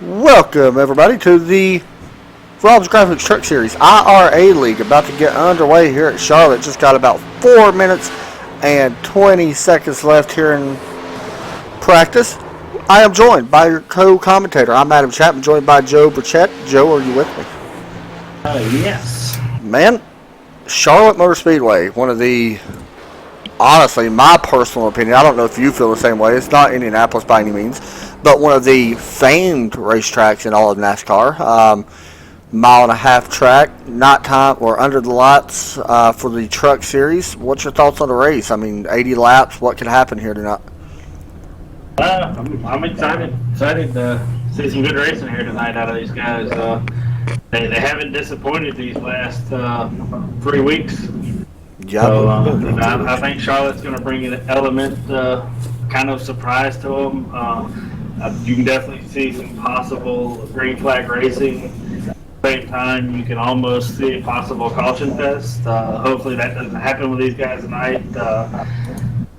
Welcome, everybody, to the Rob's Graphics Truck Series IRA League about to get underway here at Charlotte. Just got about 4 minutes and 20 seconds left here in practice. I am joined by your co-commentator. I'm Adam Chapman, joined by Joe Burchett. Joe, are you with me? Yes. Man, Charlotte Motor Speedway, one of the, honestly, my personal opinion, I don't know if you feel the same way. It's not Indianapolis by any means, but one of the famed racetracks in all of NASCAR. Mile and a half track, night time or under the lights for the truck series. What's your thoughts on the race? I mean, 80 laps. What could happen here tonight? I'm excited. Excited to see some good racing here tonight out of these guys. They haven't disappointed these last 3 weeks. Yeah. So I think Charlotte's going to bring an element, kind of surprise to them. You can definitely see some possible green flag racing. Same time, you can almost see a possible caution test. Hopefully that doesn't happen with these guys tonight.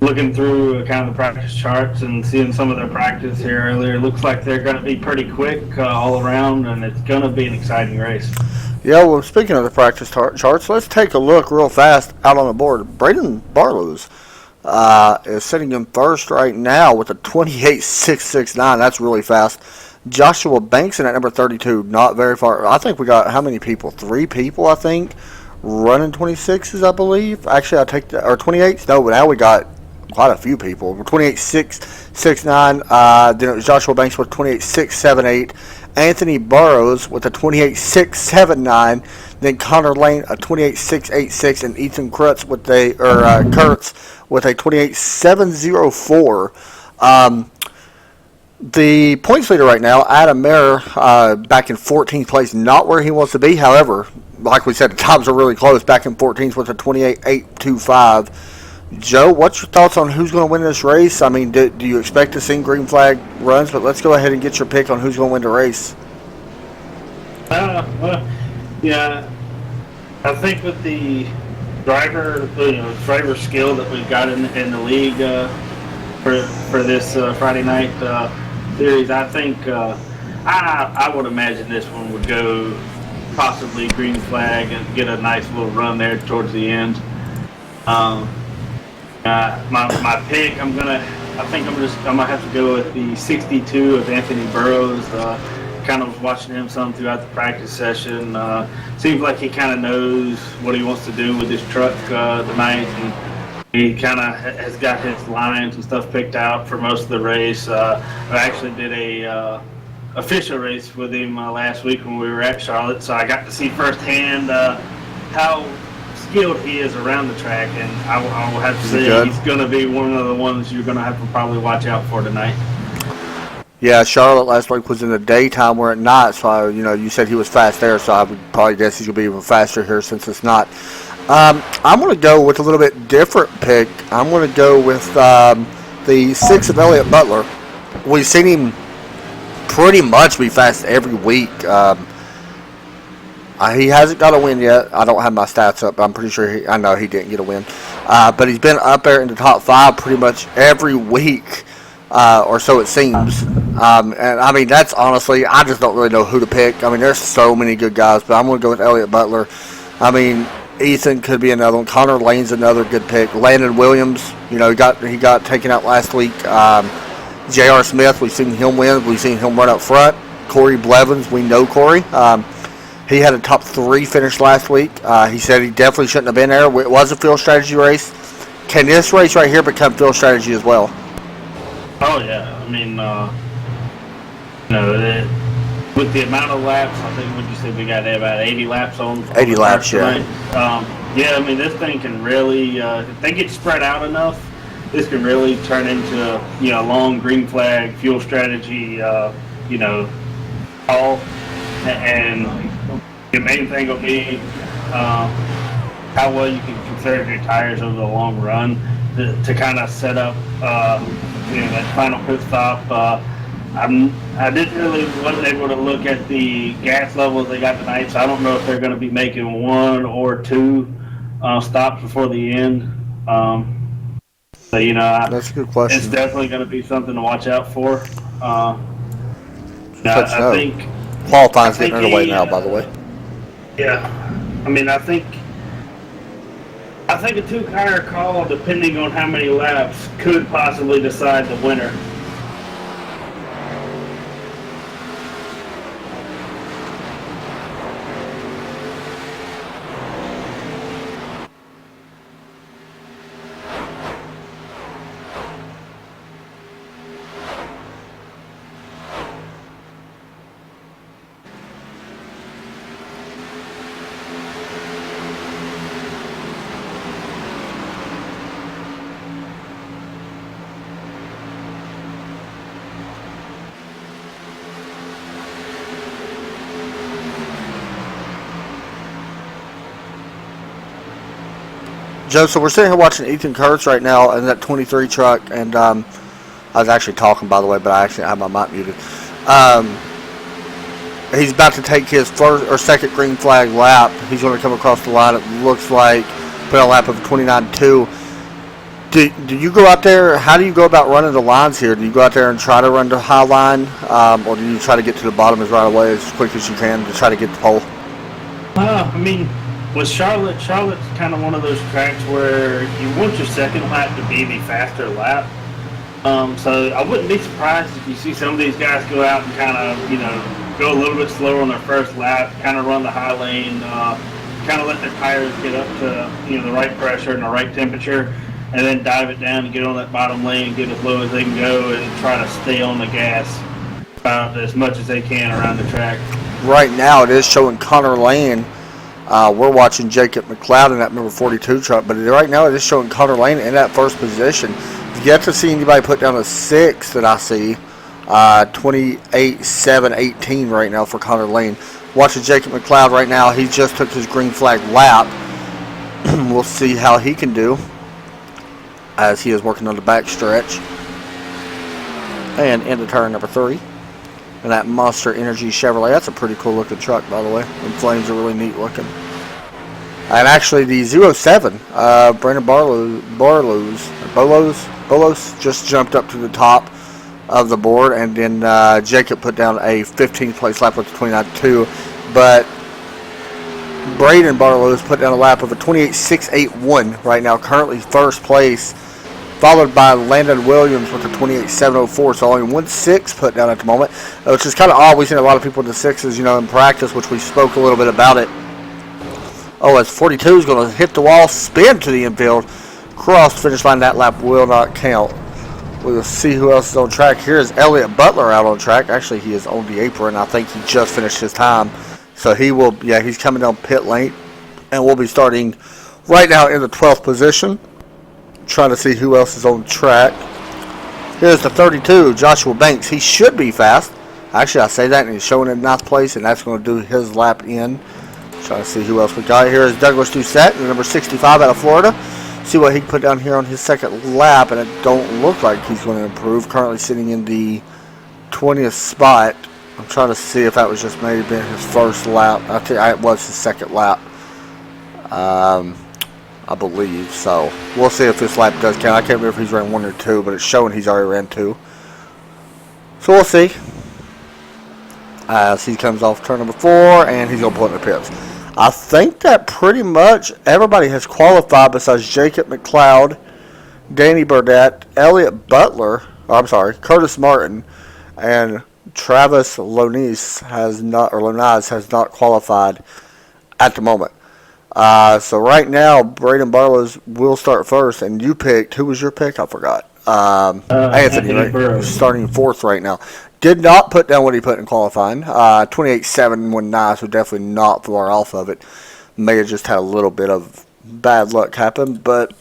Looking through kind of the practice charts and seeing some of their practice here earlier, it looks like they're going to be pretty quick all around, and it's going to be an exciting race. Yeah, well, speaking of the practice charts, let's take a look real fast out on the board. Braden Barlow's is sitting in first right now with a 28.669. That's really fast. Joshua Bankson at number 32, not very far. I think we got how many people? 3 people, I think, running 26s, I believe. Actually, I take that, or 28s. No, but now we got quite a few people. 28.669. Then it was Joshua Banks with 28.678. Anthony Burrows with a 28.679. Then Connor Lane a 28.686, and Ethan Kurtz with a 28.704. The points leader right now, Adam Mayer, back in 14th place, not where he wants to be. However, like we said, the times are really close. Back in 14th with a 28.825. Joe, what's your thoughts on who's going to win this race? I mean, do you expect to see green flag runs? But let's go ahead and get your pick on who's going to win the race. Yeah, I think with the driver skill that we've got in the league for this Friday night series, I think I would imagine this one would go possibly green flag and get a nice little run there towards the end. My pick, I'm gonna have to go with the 62 of Anthony Burrows. Kind of watching him some throughout the practice session. Seems like he kind of knows what he wants to do with this truck tonight, and he kind of has got his lines and stuff picked out for most of the race. I actually did a official race with him last week when we were at Charlotte, so I got to see firsthand how skilled he is around the track, and I will have to say he's going to be one of the ones you're going to have to probably watch out for tonight. Yeah, Charlotte last week was in the daytime, we're at night, so you said he was fast there, so I would probably guess he's going to be even faster here since it's not. I'm going to go with a little bit different pick. I'm going to go with the 6 of Elliott Butler. We've seen him pretty much be fast every week. He hasn't got a win yet. I don't have my stats up, but I'm pretty sure I know he didn't get a win. But he's been up there in the top 5 pretty much every week. Or so it seems. And I mean, that's honestly, I just don't really know who to pick. I mean, there's so many good guys, but I'm going to go with Elliott Butler. I mean, Ethan could be another one. Connor Lane's another good pick. Landon Williams, he got taken out last week. J.R. Smith, we've seen him win. We've seen him run up front. Corey Blevins, we know Corey. He had a top 3 finish last week. He said he definitely shouldn't have been there. It was a field strategy race. Can this race right here become field strategy as well? Oh yeah, I mean, with the amount of laps, I think what you said we got about 80 laps on. 80 laps, yeah. Yeah, I mean, this thing can really, if they get spread out enough, this can really turn into a long green flag fuel strategy, call. And the main thing will be how well you can conserve your tires over the long run to kind of set up. That final pit stop. I wasn't able to look at the gas levels they got tonight, so I don't know if they're going to be making 1 or 2 stops before the end. That's a good question. It's definitely going to be something to watch out for. Now, Let you I know. think Qualifying's getting underway now, by the way. Yeah, I mean, I think a two-car call, depending on how many laps, could possibly decide the winner. Joe, so we're sitting here watching Ethan Kurtz right now in that 23 truck, and I was actually talking, by the way, but I actually had my mic muted. He's about to take his first or second green flag lap. He's going to come across the line, it looks like, put a lap of 29.2. Do you go out there, how do you go about running the lines here? Do you go out there and try to run the high line, or do you try to get to the bottom as right away as quick as you can to try to get the pole? I mean, with Charlotte's kind of one of those tracks where you want your second lap to be the faster lap. So I wouldn't be surprised if you see some of these guys go out and kind of, go a little bit slower on their first lap, kind of run the high lane, kind of let their tires get up to, the right pressure and the right temperature, and then dive it down and get on that bottom lane, get as low as they can go, and try to stay on the gas about as much as they can around the track. Right now it is showing Connor Lane. We're watching Jacob McLeod in that number 42 truck, but right now it is showing Connor Lane in that first position. Yet to see anybody put down a 6 that I see. 28.718 right now for Connor Lane. Watching Jacob McLeod right now. He just took his green flag lap. We'll see how he can do as he is working on the back stretch. And into turn number 3. And that Monster Energy Chevrolet. That's a pretty cool looking truck, by the way. The flames are really neat looking. And actually the 07, Brandon Bolos just jumped up to the top of the board, and then Jacob put down a 15th place lap with a 29.2, but Braden Barlow's put down a lap of a 28.681 right now, currently first place, followed by Landon Williams with a 28.704, so only 1.6 put down at the moment, which is kind of odd. We've seen a lot of people in the 6s, in practice, which we spoke a little bit about it. Oh, as 42 is going to hit the wall, spin to the infield, cross the finish line. That lap will not count. We'll see who else is on track. Here is Elliott Butler out on track. Actually, he is on the apron. I think he just finished his time. So he will, he's coming down pit lane. And we'll be starting right now in the 12th position. Trying to see who else is on track. Here's the 32, Joshua Banks. He should be fast. Actually, I say that, and he's showing in 9th place, and that's going to do his lap in. Trying to see who else we got. Here is Douglas Doucette, the number 65 out of Florida. See what he can put down here on his second lap, and it don't look like he's going to improve. Currently sitting in the 20th spot. I'm trying to see if that was just maybe been his first lap. I think it was his second lap. I believe so. We'll see if this lap does count. I can't remember if he's ran 1 or 2, but it's showing he's already ran 2. So we'll see. As he comes off turn number 4, and he's going to pull in the pits. I think that pretty much everybody has qualified besides Jacob McLeod, Danny Burdett, Elliott Butler, Curtis Martin, and Travis Lonise has not qualified at the moment. So right now, Braden Barlows will start first, and you picked, who was your pick? I forgot. Anthony, right? Burroughs. Starting 4th right now. Did not put down what he put in qualifying. 28.719, so definitely not far off of it. May have just had a little bit of bad luck happen, but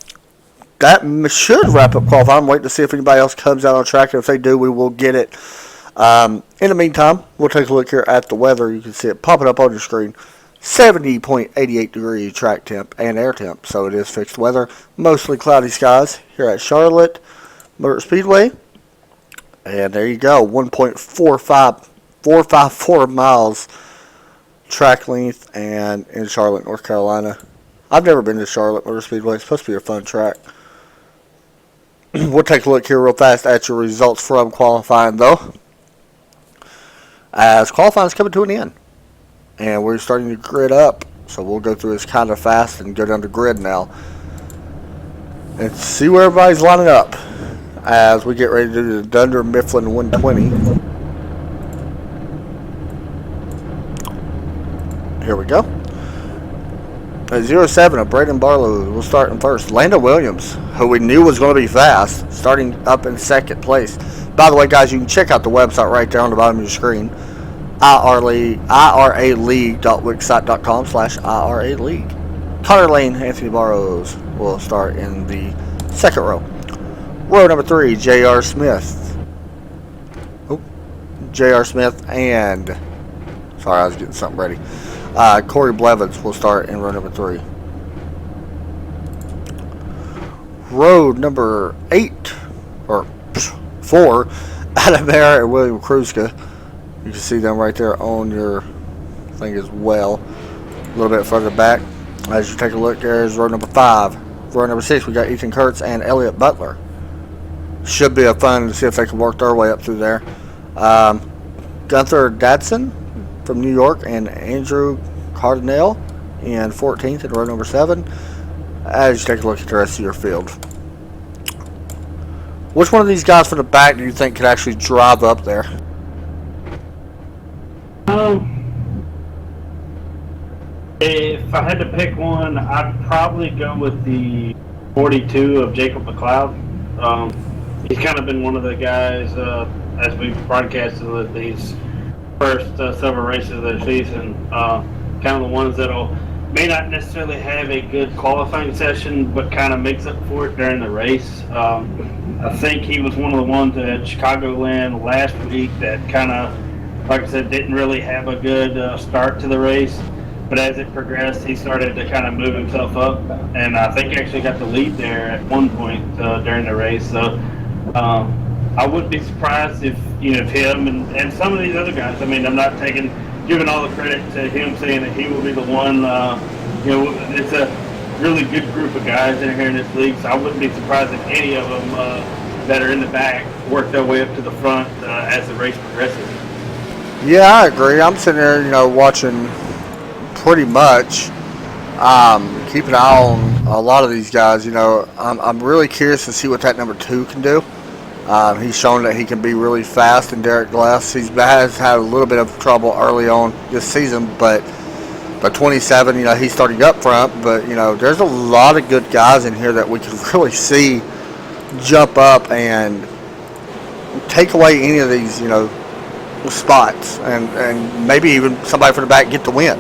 that should wrap up qualifying. I'm waiting to see if anybody else comes out on track, and if they do, we will get it. In the meantime, we'll take a look here at the weather. You can see it popping up on your screen. 70.88 degree track temp and air temp, so it is fixed weather. Mostly cloudy skies here at Charlotte Motor Speedway. And there you go, 454 miles track length, and in Charlotte, North Carolina. I've never been to Charlotte Motor Speedway. It's supposed to be a fun track. We'll take a look here real fast at your results from qualifying, though. as qualifying is coming to an end. And we're starting to grid up. So we'll go through this kind of fast and go down to grid now. And see where everybody's lining up as we get ready to do the Dunder Mifflin 120. Here we go. At 07 of Braden Barlow will start in first. Landon Williams, who we knew was going to be fast, starting up in second place. By the way, guys, you can check out the website right there on the bottom of your screen. iraleague.wixsite.com/IRA League. Connor Lane, Anthony Barrows will start in the second row. Row number 3, J.R. Smith. J.R. Smith and... Sorry, I was getting something ready. Corey Blevins will start in row number 3. Row number 8, or 4, Adam Hare and William Kruska. You can see them right there on your thing as well. A little bit further back. As you take a look, there's row number 5. Row number 6, we got Ethan Kurtz and Elliot Butler. Should be a fun to see if they can work their way up through there. Gunther Dadson from New York and Andrew Cardinale in 14th in row number 7. As you take a look at the rest of your field. Which one of these guys from the back do you think could actually drive up there? If I had to pick one, I'd probably go with the 42 of Jacob McLeod. He's kind of been one of the guys, as we've broadcasted these first several races of the season, kind of the ones that'll may not necessarily have a good qualifying session, but kind of makes up for it during the race. I think he was one of the ones at Chicagoland last week that kind of, like I said, didn't really have a good start to the race. But as it progressed, he started to kind of move himself up, and I think actually got the lead there at one point during the race. So I wouldn't be surprised if if him and some of these other guys. I mean, I'm not giving all the credit to him saying that he will be the one. It's a really good group of guys in here in this league, so I wouldn't be surprised if any of them that are in the back work their way up to the front as the race progresses. Yeah, I agree. I'm sitting there, watching. Pretty much keep an eye on a lot of these guys. I'm really curious to see what that number 2 can do. He's shown that he can be really fast, and Derek Glass, has had a little bit of trouble early on this season, but 27, he's starting up front, but there's a lot of good guys in here that we can really see jump up and take away any of these spots, and maybe even somebody from the back get the win.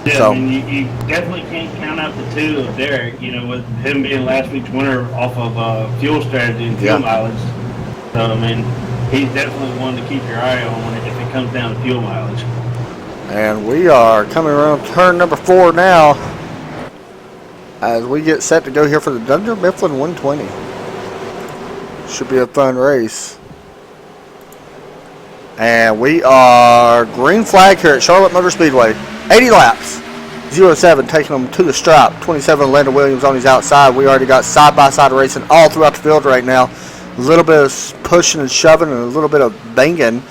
Yeah, So, I mean, you definitely can't count out the 2 of Derek, with him being last week's winner off of fuel strategy and fuel mileage. So, I mean, he's definitely one to keep your eye on if it comes down to fuel mileage. and we are coming around turn number 4 now as we get set to go here for the Dunder Mifflin 120. Should be a fun race. And we are green flag here at Charlotte Motor Speedway. 80 laps. 07 taking them to the stripe. 27 Landon Williams on his outside. We already got side-by-side racing all throughout the field right now. A little bit of pushing and shoving and a little bit of banging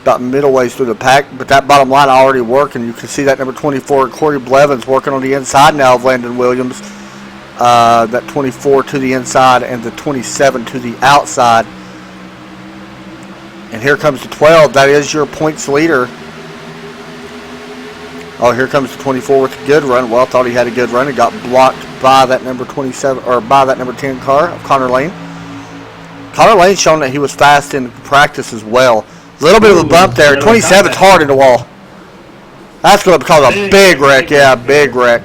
about middle ways through the pack. But that bottom line already working. You can see that number 24, Corey Blevins, working on the inside now of Landon Williams. That 24 to the inside and the 27 to the outside. And here comes the 12. That is your points leader. Oh, here comes the 24 with a good run. Well, thought he had a good run. He got blocked by that number 27 or by that number 10 car of Connor Lane. Connor Lane's shown that he was fast in practice as well. A little bit of a bump there. 27's hard in the wall. That's going to cause a big wreck. Yeah, big wreck.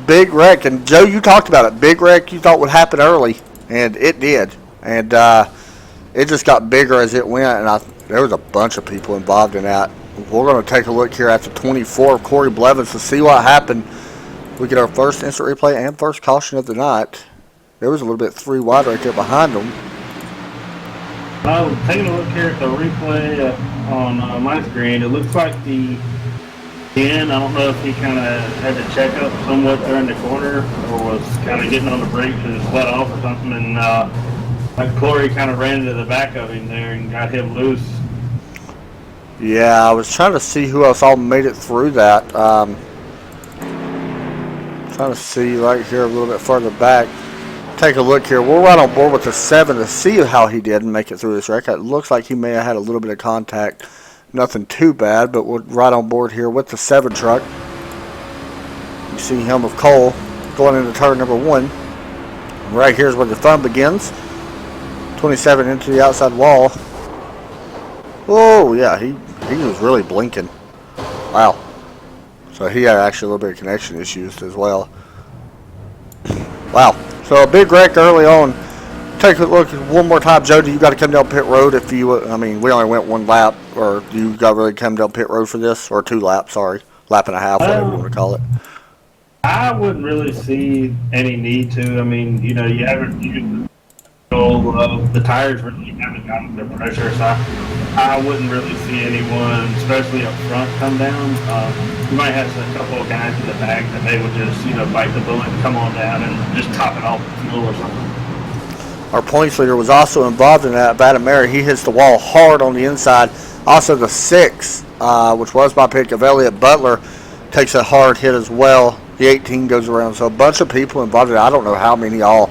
Big wreck. And Joe, you talked about it. Big wreck you thought would happen early, and it did. And it just got bigger as it went, and there was a bunch of people involved in that. We're going to take a look here at the 24 of Corey Blevins to see what happened. We get our first instant replay and first caution of the night. There was a little bit 3 wide right there behind them. Taking a look here at the replay on my screen, it looks like the 10, I don't know if he kind of had to check up somewhat during the corner or was kind of getting on the brakes and just let off or something, and like Corey kind of ran into the back of him there and got him loose. Yeah, I was trying to see who else all made it through that. Trying to see right here a little bit further back. Take a look here. We're right on board with the 7 to see how he did and make it through this wreck. It looks like he may have had a little bit of contact. Nothing too bad, but we're right on board here with the 7 truck. You see him with Cole going into turn number 1. Right here's where the fun begins. 27 into the outside wall. Oh, yeah, he was really blinking. Wow. So he had actually a little bit of connection issues as well. Wow. So a big wreck early on. Take a look one more time, Jody. You got to come down pit road if you. I mean, we only went 1 lap, or you got to really come down pit road for this, or 2 laps. Sorry, lap and a half, whatever you want to call it. I wouldn't really see any need to. I mean, you know, the tires really haven't gotten their pressure, so I wouldn't really see anyone, especially up front, come down. You might have a couple of guys in the back that they would just, you know, bite the bullet and come on down and just top it off with fuel or something. Our points leader was also involved in that. Batamera, he hits the wall hard on the inside. Also the 6, which was my pick of Elliott Butler, takes a hard hit as well. The 18 goes around. So a bunch of people involved in it. I don't know how many all.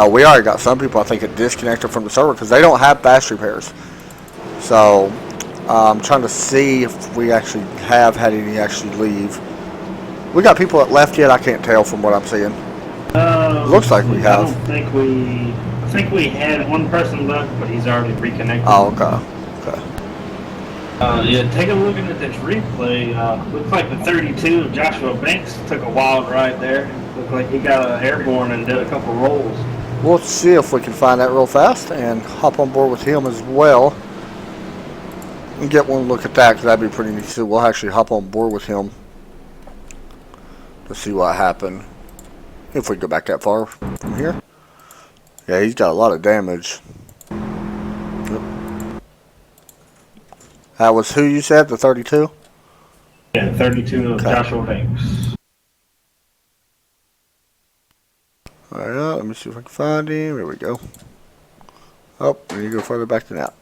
We already got some people, I think, that disconnected from the server because they don't have fast repairs. So I'm trying to see if we actually have had any actually leave. We got people that left yet? I can't tell from what I'm seeing. Looks like we have. I think we had one person left, but he's already reconnected. Oh, okay. Yeah, take a look at this replay. Looks like the 32 of Joshua Banks took a wild ride there. Looked like he got airborne and did a couple rolls. We'll see if we can find that real fast and hop on board with him as well. And get one look at that because that'd be pretty neat. So we'll actually hop on board with him to see what happened. If we go back that far from here. Yeah, he's got a lot of damage. Yep. That was who you said, the 32? Yeah, 32 of Joshua Banks. Alright, let me see if I can find him. There we go. Oh, we need to go further back than that.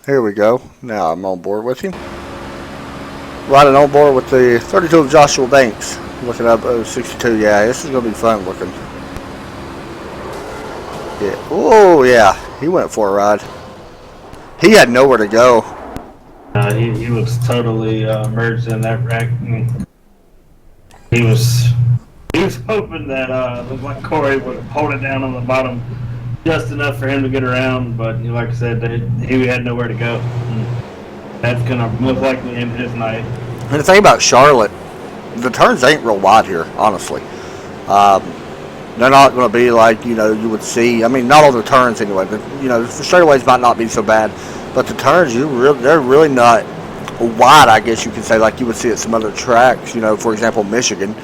Here we go. Now I'm on board with him. Riding on board with the 32 of Joshua Banks. Looking up 62. Yeah, this is going to be fun looking. Yeah. Oh, yeah. He went for a ride. He had nowhere to go. He was totally merged in that wreck. He was hoping that looked like Corey would hold it down on the bottom just enough for him to get around, but like I said, he had nowhere to go. That's going to most likely end his night. And the thing about Charlotte, the turns ain't real wide here, honestly. They're not going to be like, you know, you would see. I mean, not all the turns anyway. But, you know, the straightaways might not be so bad. But the turns, they're really not wide, I guess you could say, like you would see at some other tracks. You know, for example, Michigan.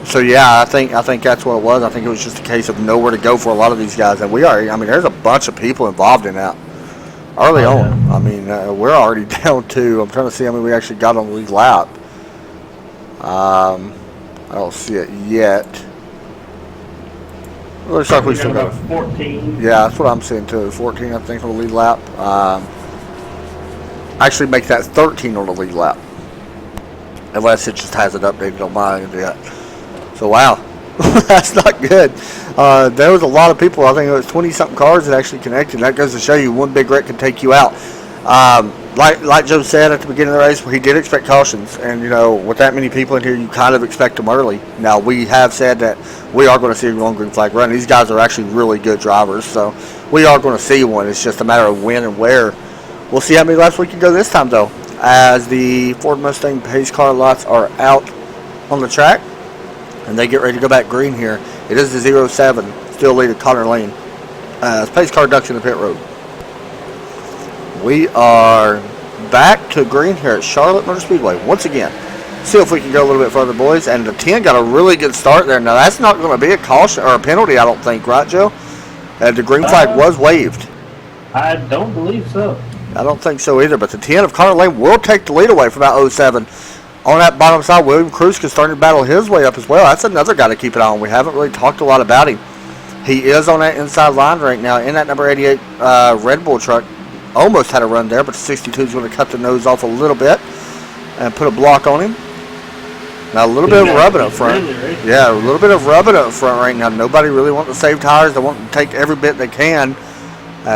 So, yeah, I think that's what it was. I think it was just a case of nowhere to go for a lot of these guys. And there's a bunch of people involved in that. Early on, I mean, we're already down to. I'm trying to see how many we actually got on the lead lap. I don't see it yet. Looks like we still got 14. Yeah, that's what I'm seeing too. 14, I think, on the lead lap. Actually, make that 13 on the lead lap, unless it just hasn't updated on mine yet. So wow, that's not good. There was a lot of people. I think it was 20-something cars that actually connected. That goes to show you one big wreck can take you out. Like Joe said at the beginning of the race, he did expect cautions. And, you know, with that many people in here, you kind of expect them early. Now, we have said that we are going to see a long green flag run. These guys are actually really good drivers, so we are going to see one. It's just a matter of when and where. We'll see how many laps we can go this time, though, as the Ford Mustang pace car lots are out on the track. And they get ready to go back green here. It is the 07, still leading Connor Lane. Pace car ducks in the pit road. We are back to green here at Charlotte Motor Speedway once again. See if we can go a little bit further, boys. And the 10 got a really good start there. Now, that's not going to be a caution or a penalty, I don't think, right, Joe? The green flag was waved. I don't believe so. I don't think so either. But the 10 of Connor Lane will take the lead away from that 07. On that bottom side, William Cruz is starting to battle his way up as well. That's another guy to keep an eye on. We haven't really talked a lot about him. He is on that inside line right now in that number 88 Red Bull truck. Almost had a run there, but the 62 is going to cut the nose off a little bit and put a block on him. Now a little bit of rubbing up front. Yeah, a little bit of rubbing up front right now. Nobody really wants to save tires. They want to take every bit they can.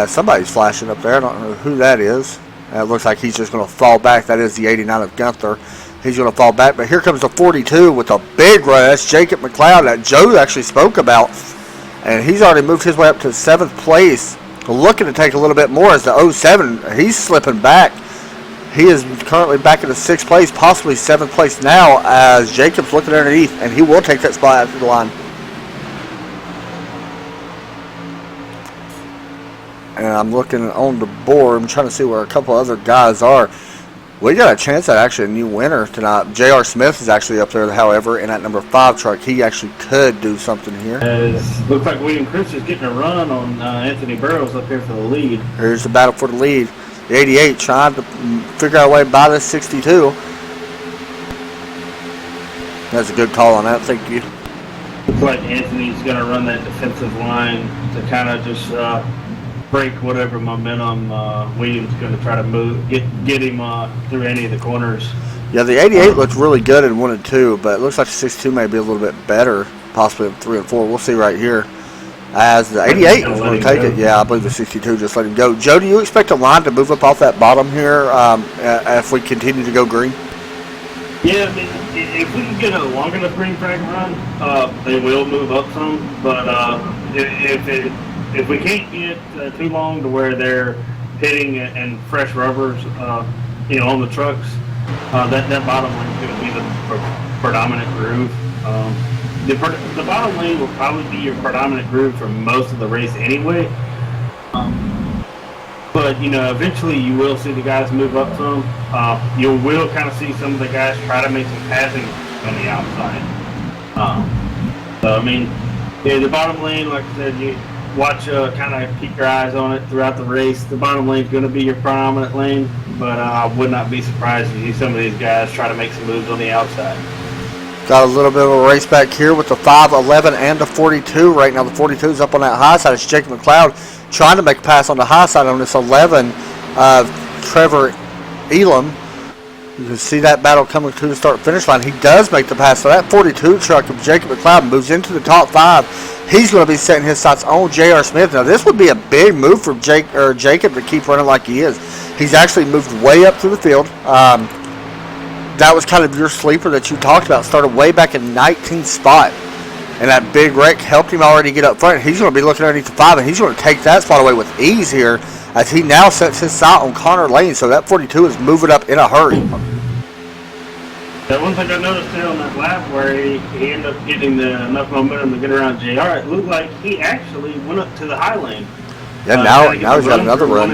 Somebody's flashing up there. I don't know who that is. It looks like he's just going to fall back. That is the 89 of Gunther. He's going to fall back. But here comes the 42 with a big run. That's Jacob McLeod that Joe actually spoke about. And he's already moved his way up to 7th place. Looking to take a little bit more as the 07. He's slipping back. He is currently back in the 6th place, possibly 7th place now, as Jacob's looking underneath, and he will take that spot after the line. And I'm looking on the board. I'm trying to see where a couple other guys are. We got a chance at actually a new winner tonight. J.R. Smith is actually up there, however, in that number 5 truck. He actually could do something here. Looks like William Chris is getting a run on Anthony Burrows up here for the lead. Here's the battle for the lead. The 88 trying to figure out a way by this 62. That's a good call on that. Thank you. Looks like Anthony's going to run that defensive line to kind of just break whatever momentum Williams going to try to get him through any of the corners. Yeah, the 88 looks really good in 1 and 2, but it looks like the 62 may be a little bit better, possibly in 3 and 4. We'll see right here. As the 88 is going to take it. Yeah, I believe the 62 just let him go. Joe, do you expect the line to move up off that bottom here if we continue to go green? Yeah, I mean, if we can get a long enough green flag run, they will move up some. But if we can't get too long to where they're hitting and fresh rubbers, on the trucks, that bottom lane is going to be the predominant groove. The bottom lane will probably be your predominant groove for most of the race anyway. But, eventually you will see the guys move up some. You will kind of see some of the guys try to make some passing on the outside. The bottom lane, like I said, you watch, kind of keep your eyes on it throughout the race. The bottom lane is going to be your predominant lane, but I would not be surprised to see some of these guys try to make some moves on the outside. Got a little bit of a race back here with the 5'11 and the 42. Right now the 42 is up on that high side. It's Jacob McLeod trying to make a pass on the high side on this 11 of Trevor Elam. You can see that battle coming to the start-finish line. He does make the pass. So that 42 truck of Jacob McLeod moves into the top 5. He's going to be setting his sights on J.R. Smith. Now this would be a big move for Jacob to keep running like he is. He's actually moved way up through the field. That was kind of your sleeper that you talked about. Started way back in 19th spot. And that big wreck helped him already get up front. He's going to be looking underneath the 5, and he's going to take that spot away with ease here as he now sets his sight on Connor Lane. So that 42 is moving up in a hurry. The one thing I noticed there on that lap where he ended up getting enough momentum to get around JR, it looked like he actually went up to the high lane. Yeah, now he's got another run.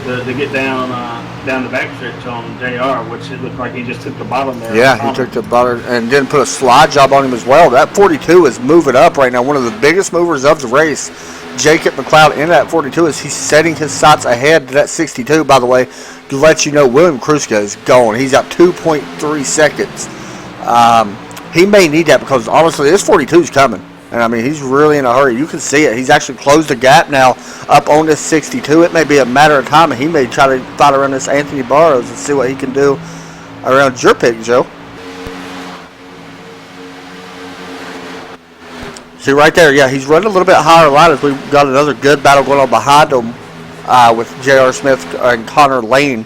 To get down the backstretch on JR, which it looked like he just took the bottom there. Yeah, he took the bottom and didn't put a slide job on him as well. That 42 is moving up right now. One of the biggest movers of the race. Jacob McLeod in that 42 as he's setting his sights ahead to that 62, by the way, to let you know William Kruska is going. He's out 2.3 seconds. He may need that because, honestly, this 42 is coming. And, he's really in a hurry. You can see it. He's actually closed the gap now up on this 62. It may be a matter of time, and he may try to fight around this Anthony Burrows and see what he can do around your pick, Joe. See right there, yeah, he's running a little bit higher line as we've got another good battle going on behind him with J.R. Smith and Connor Lane.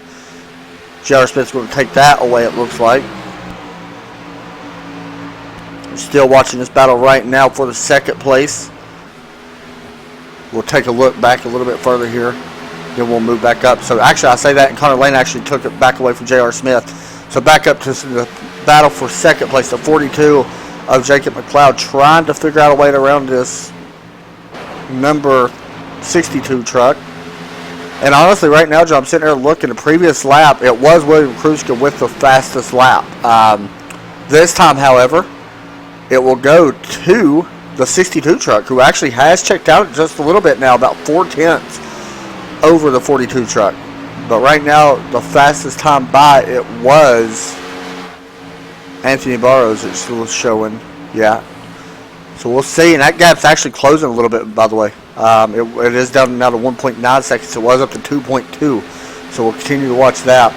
J.R. Smith's going to take that away, it looks like. Still watching this battle right now for the second place. We'll take a look back a little bit further here. Then we'll move back up. So actually I say that, and Connor Lane actually took it back away from J.R. Smith. So back up to the battle for second place, the 42 of Jacob McLeod, trying to figure out a way around this number 62 truck. And honestly, right now, Joe, I'm sitting there looking at the previous lap. It was William Kruska with the fastest lap. This time, however, it will go to the 62 truck, who actually has checked out just a little bit now, about 4/10 over the 42 truck. But right now, the fastest time by it was Anthony Burrows. It's still showing, yeah. So we'll see, and that gap's actually closing a little bit, by the way. It is down now to 1.9 seconds. It was up to 2.2, so we'll continue to watch that.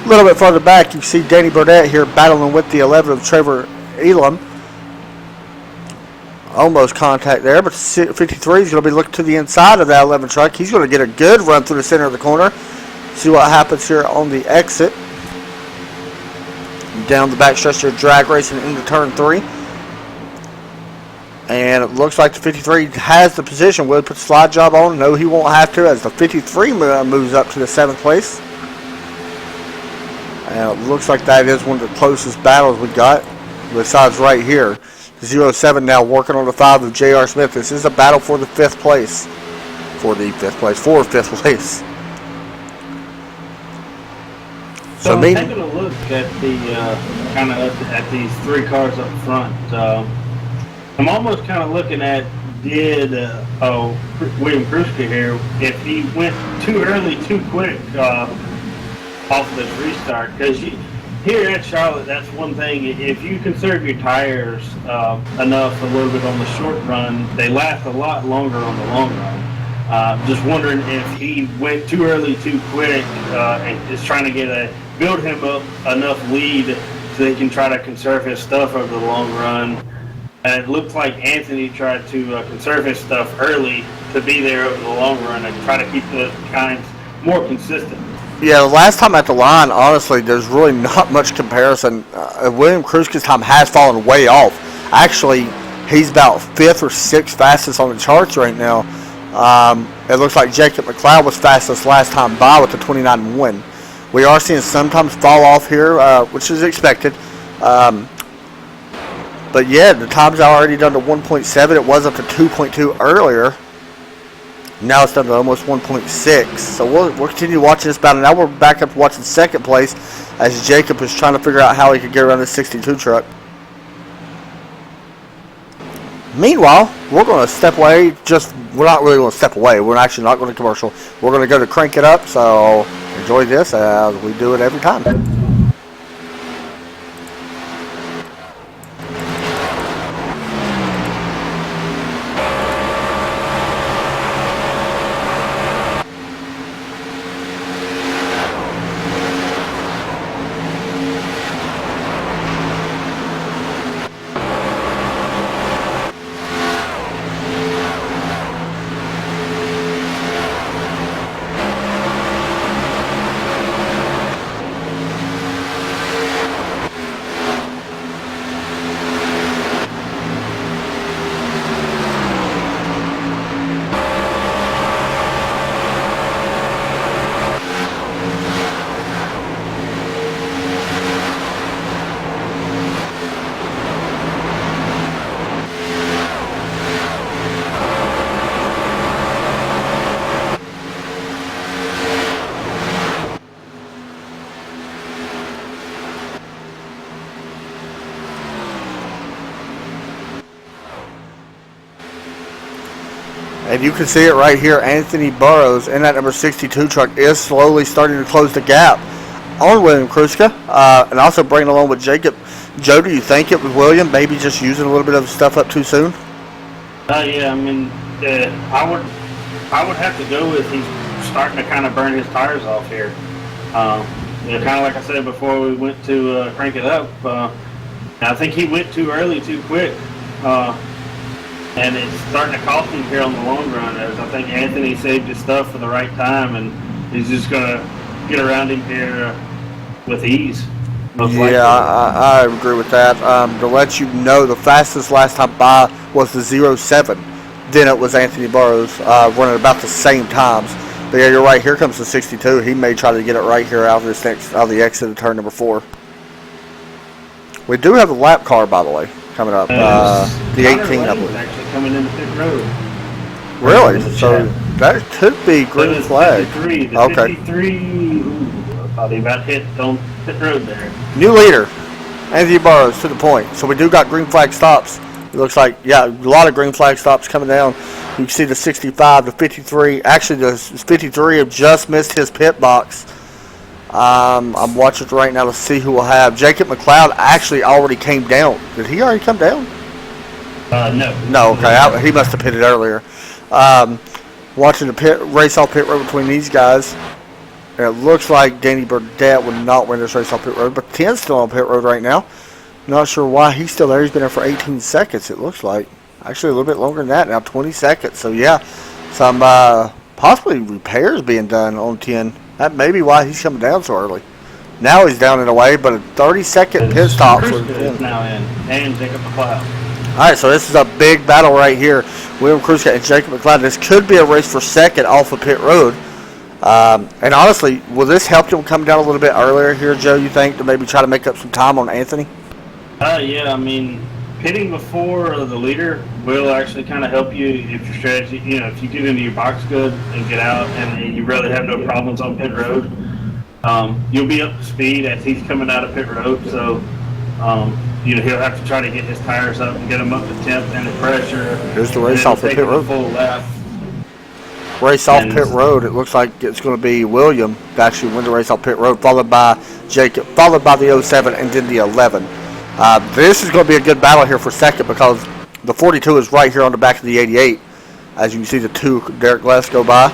A little bit further back, you can see Danny Burdett here battling with the 11 of Trevor Elam. Almost contact there, but 53 is going to be looking to the inside of that 11 truck. He's going to get a good run through the center of the corner. See what happens here on the exit. Down the back stretch here, drag racing into turn 3. And it looks like the 53 has the position. Will he put the slide job on? No, he won't have to, as the 53 moves up to the 7th place. And it looks like that is one of the closest battles we got, besides right here. 07 now working on the 5 of J.R. Smith. This is a battle for the 5th place. For 5th place. So I'm taking a look at the kind of at these 3 cars up front. I'm almost kind of looking at William Kruska here, if he went too early, too quick off of this restart, because here at Charlotte, that's one thing. If you conserve your tires enough a little bit on the short run, they last a lot longer on the long run. Just wondering if he went too early, too quick, and just trying to build him up enough lead so he can try to conserve his stuff over the long run. And it looks like Anthony tried to conserve his stuff early to be there over the long run and try to keep the kinds more consistent. Yeah, the last time at the line, honestly, there's really not much comparison. William Kruska's time has fallen way off. Actually, he's about 5th or 6th fastest on the charts right now. It looks like Jacob McLeod was fastest last time by with the 29.1. We are seeing sometimes fall off here, which is expected. But yeah, the time's already done to 1.7. It was up to 2.2 earlier. Now it's down to almost 1.6. So we'll continue watching this battle. Now we're back up to watching 2nd place as Jacob is trying to figure out how he could get around this 62 truck. Meanwhile, we're going to step away. We're not really going to step away. We're actually not going to commercial. We're going to go to Crank It Up. So enjoy this as we do it every time. And you can see it right here. Anthony Burrows in that number 62 truck is slowly starting to close the gap on William Kruska, and also bringing along with Jacob. Joe, do you think it was William maybe just using a little bit of stuff up too soon? Yeah, I mean, I would have to go with he's starting to kind of burn his tires off here. Kind of like I said before we went to Crank It Up, I think he went too early, too quick. And it's starting to cost him here on the long run, as I think Anthony saved his stuff for the right time, and he's just going to get around him here with ease. Yeah, I agree with that. To let you know, the fastest last time by was the 07. Then it was Anthony Burrows running about the same times. But yeah, you're right. Here comes the 62. He may try to get it right here out of the exit of turn number 4. We do have a lap car, by the way, coming up. The 18, I believe. Actually coming into pit road. Really? So that could be green flag. 53. The okay. 53. I thought he about hit on pit road there. New leader, Anthony Burrows to the point. So we do got green flag stops. It looks like, yeah, a lot of green flag stops coming down. You can see the 65, the 53. Actually, the 53 have just missed his pit box. I'm watching it right now to see who will have. Jacob McLeod actually already came down. Did he already come down? No. No, okay. He must have pitted earlier. Watching the race off pit road between these guys. And it looks like Danny Burdett would not win this race off pit road, but 10's still on pit road right now. Not sure why he's still there. He's been there for 18 seconds, it looks like. Actually, a little bit longer than that now, 20 seconds. So, yeah, some possibly repairs being done on 10. That may be why he's coming down so early. Now he's down and away, but a 30-second pit stop for 10. Now in, and Jacob McLeod. All right, so this is a big battle right here. William Kruska and Jacob McLeod. This could be a race for second off of pit road. And honestly, will this help them come down a little bit earlier here, Joe, you think, to maybe try to make up some time on Anthony? Yeah, I mean, pitting before the leader will actually kind of help you if your strategy, if you get into your box good and get out and you really have no problems on pit road, you'll be up to speed as he's coming out of pit road. So, he'll have to try to get his tires up and get them up to temp and the pressure. Here's the race off the pit road. Full lap. Race off pit road. It looks like it's going to be William to actually win the race off pit road, followed by Jacob, followed by the 07 and then the 11. This is going to be a good battle here for second because the 42 is right here on the back of the 88. As you can see, the two Derek Glass go by,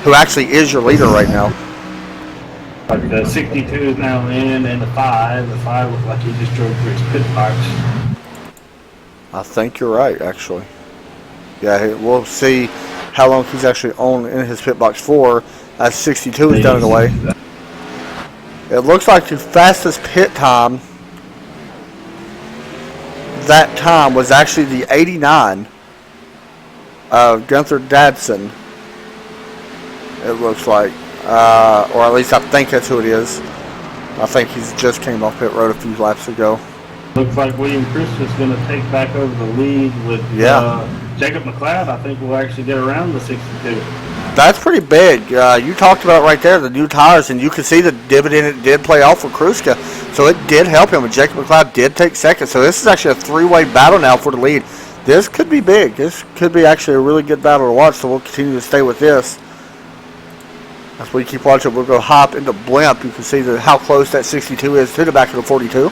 who actually is your leader right now. Like the 62 is now in, and the 5 looks like he just drove through his pit box. I think you're right, actually. Yeah, we'll see how long he's actually on in his pit box for as 62 is done in the way. It looks like the fastest pit time, that time was actually the 89 of Gunther Dadson. It looks like. Or at least I think that's who it is. I think he's just came off pit road a few laps ago. Looks like William Christ is going to take back over the lead with Jacob McLeod. I think will actually get around the 62. That's pretty big. You talked about it right there, the new tires, and you can see the dividend it did play off for Kruska. So it did help him, and Jacob McLeod did take second. So this is actually a three-way battle now for the lead. This could be big. This could be actually a really good battle to watch, so we'll continue to stay with this. As we keep watching, we'll go hop into blimp. You can see how close that 62 is to the back of the 42.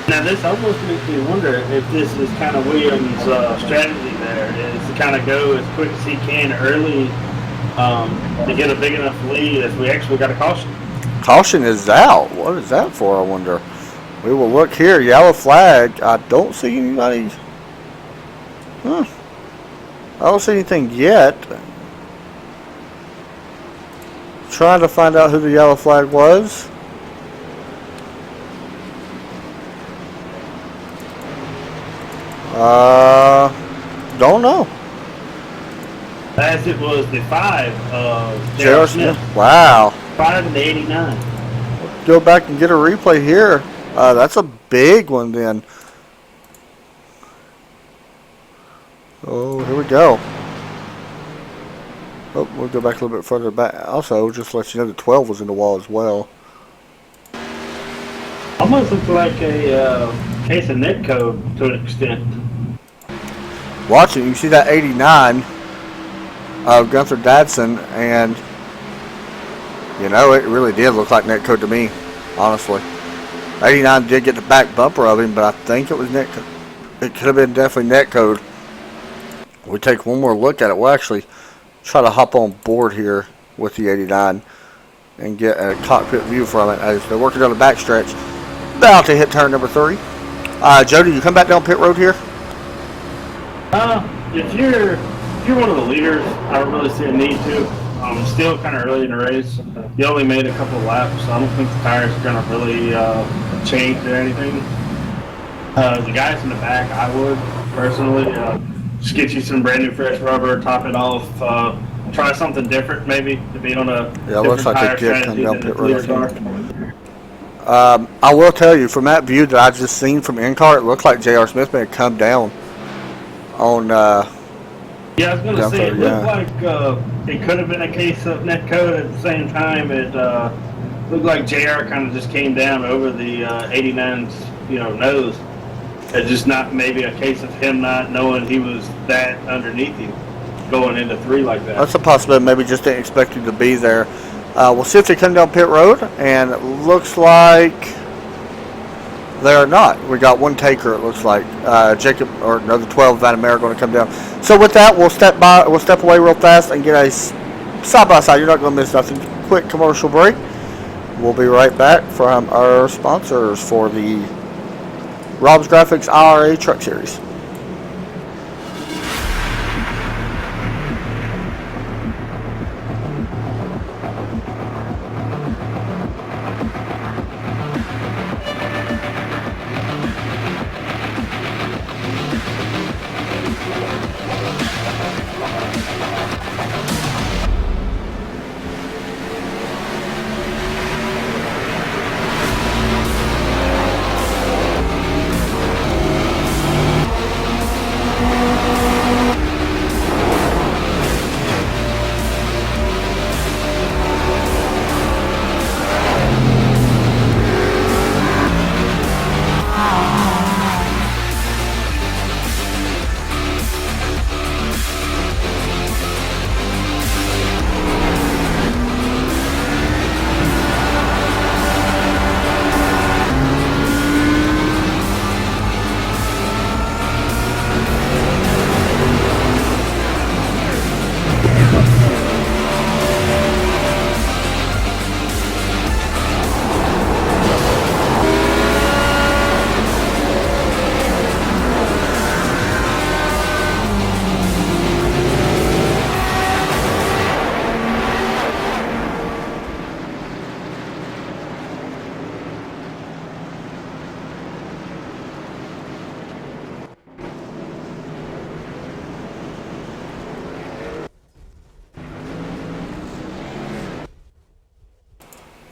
Now this almost makes me wonder if this is kind of Williams' strategy there, is to kind of go as quick as he can early to get a big enough lead as we actually got a caution. Caution is out. What is that for, I wonder? We will look here. Yellow flag. I don't see anybody. I don't see anything yet. Trying to find out who the yellow flag was. Don't know. As it was the 5 of J.R. Smith. Wow. 5 and the 89. Go back and get a replay here. That's a big one then. Oh, here we go. Oh, we'll go back a little bit further back. Also, just to let you know, the 12 was in the wall as well. Almost looks like a case of net code to an extent. Watching, you see that 89 of Gunther Dadson, and it really did look like net code to me, honestly. 89 did get the back bumper of him, but I think it was net code. It could have been definitely net code. We take one more look at it. We'll actually try to hop on board here with the 89 and get a cockpit view from it as they're working on the backstretch. About to hit turn number 3. Jody, you come back down pit road here? If you're one of the leaders, I don't really see a need to. Still kind of early in the race. You only made a couple of laps, so I don't think the tires are going to really change or anything. The guys in the back, I would personally just get you some brand new fresh rubber, top it off, try something different maybe to be on a looks like tire they did come strategy down than pit the leader road. I will tell you, from that view that I just seen from in-car, it looked like J.R. Smith may have come down on yeah, I was going to say, it looked like it could have been a case of net code. At the same time, it looked like JR kind of just came down over the 89's nose. It's just not maybe a case of him not knowing he was that underneath him going into 3 like that. That's a possibility. Maybe just didn't expect him to be there. We'll see if they come down pit road, and it looks like They are not. We got one taker. It looks like Jacob or another 12 Van Amer going to come down. So with that, we'll step away real fast and get a side by side. You're not going to miss nothing. Quick commercial break. We'll be right back from our sponsors for the Rob's Graphics IRA Truck Series.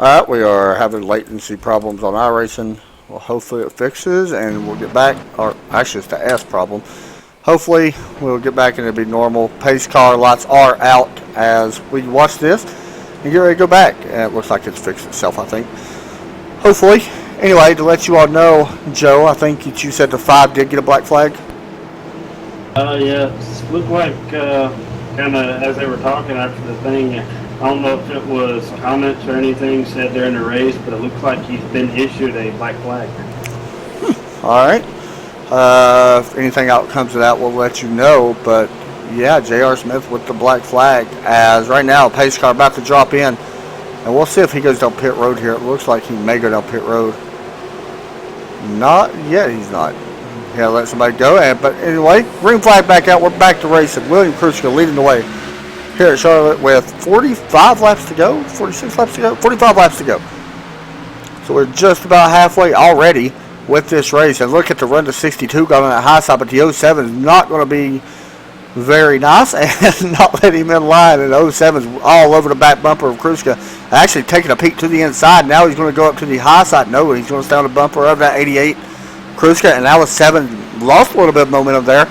Alright, we are having latency problems on iRacing. Well, hopefully it fixes and we'll get back. Or actually, it's the S problem. Hopefully, we'll get back and it'll be normal. Pace car lights are out as we watch this and get ready to go back. And it looks like it's fixed itself, I think. Hopefully. Anyway, to let you all know, Joe, I think that you said the 5 did get a black flag. Yeah, it looked like kind of as they were talking after the thing. I don't know if it was comments or anything said during the race, but it looks like he's been issued a black flag. All right. If anything out comes of that, we'll let you know. But yeah, J.R. Smith with the black flag. As right now, pace car about to drop in, and we'll see if he goes down pit road here. It looks like he may go down pit road. Not yet. He's not. Yeah, let somebody go. But anyway, green flag back out. We're back to racing. William Kruska leading the way here at Charlotte with 45 laps to go, 46 laps to go, 45 laps to go. So we're just about halfway already with this race. And look at the run to 62 going on that high side, but the 07 is not going to be very nice and not let him in line. And the 07 is all over the back bumper of Kruska. Actually taking a peek to the inside. Now he's going to go up to the high side. No, he's going to stay on the bumper of that 88 Kruska. And that was 7. Lost a little bit of momentum there.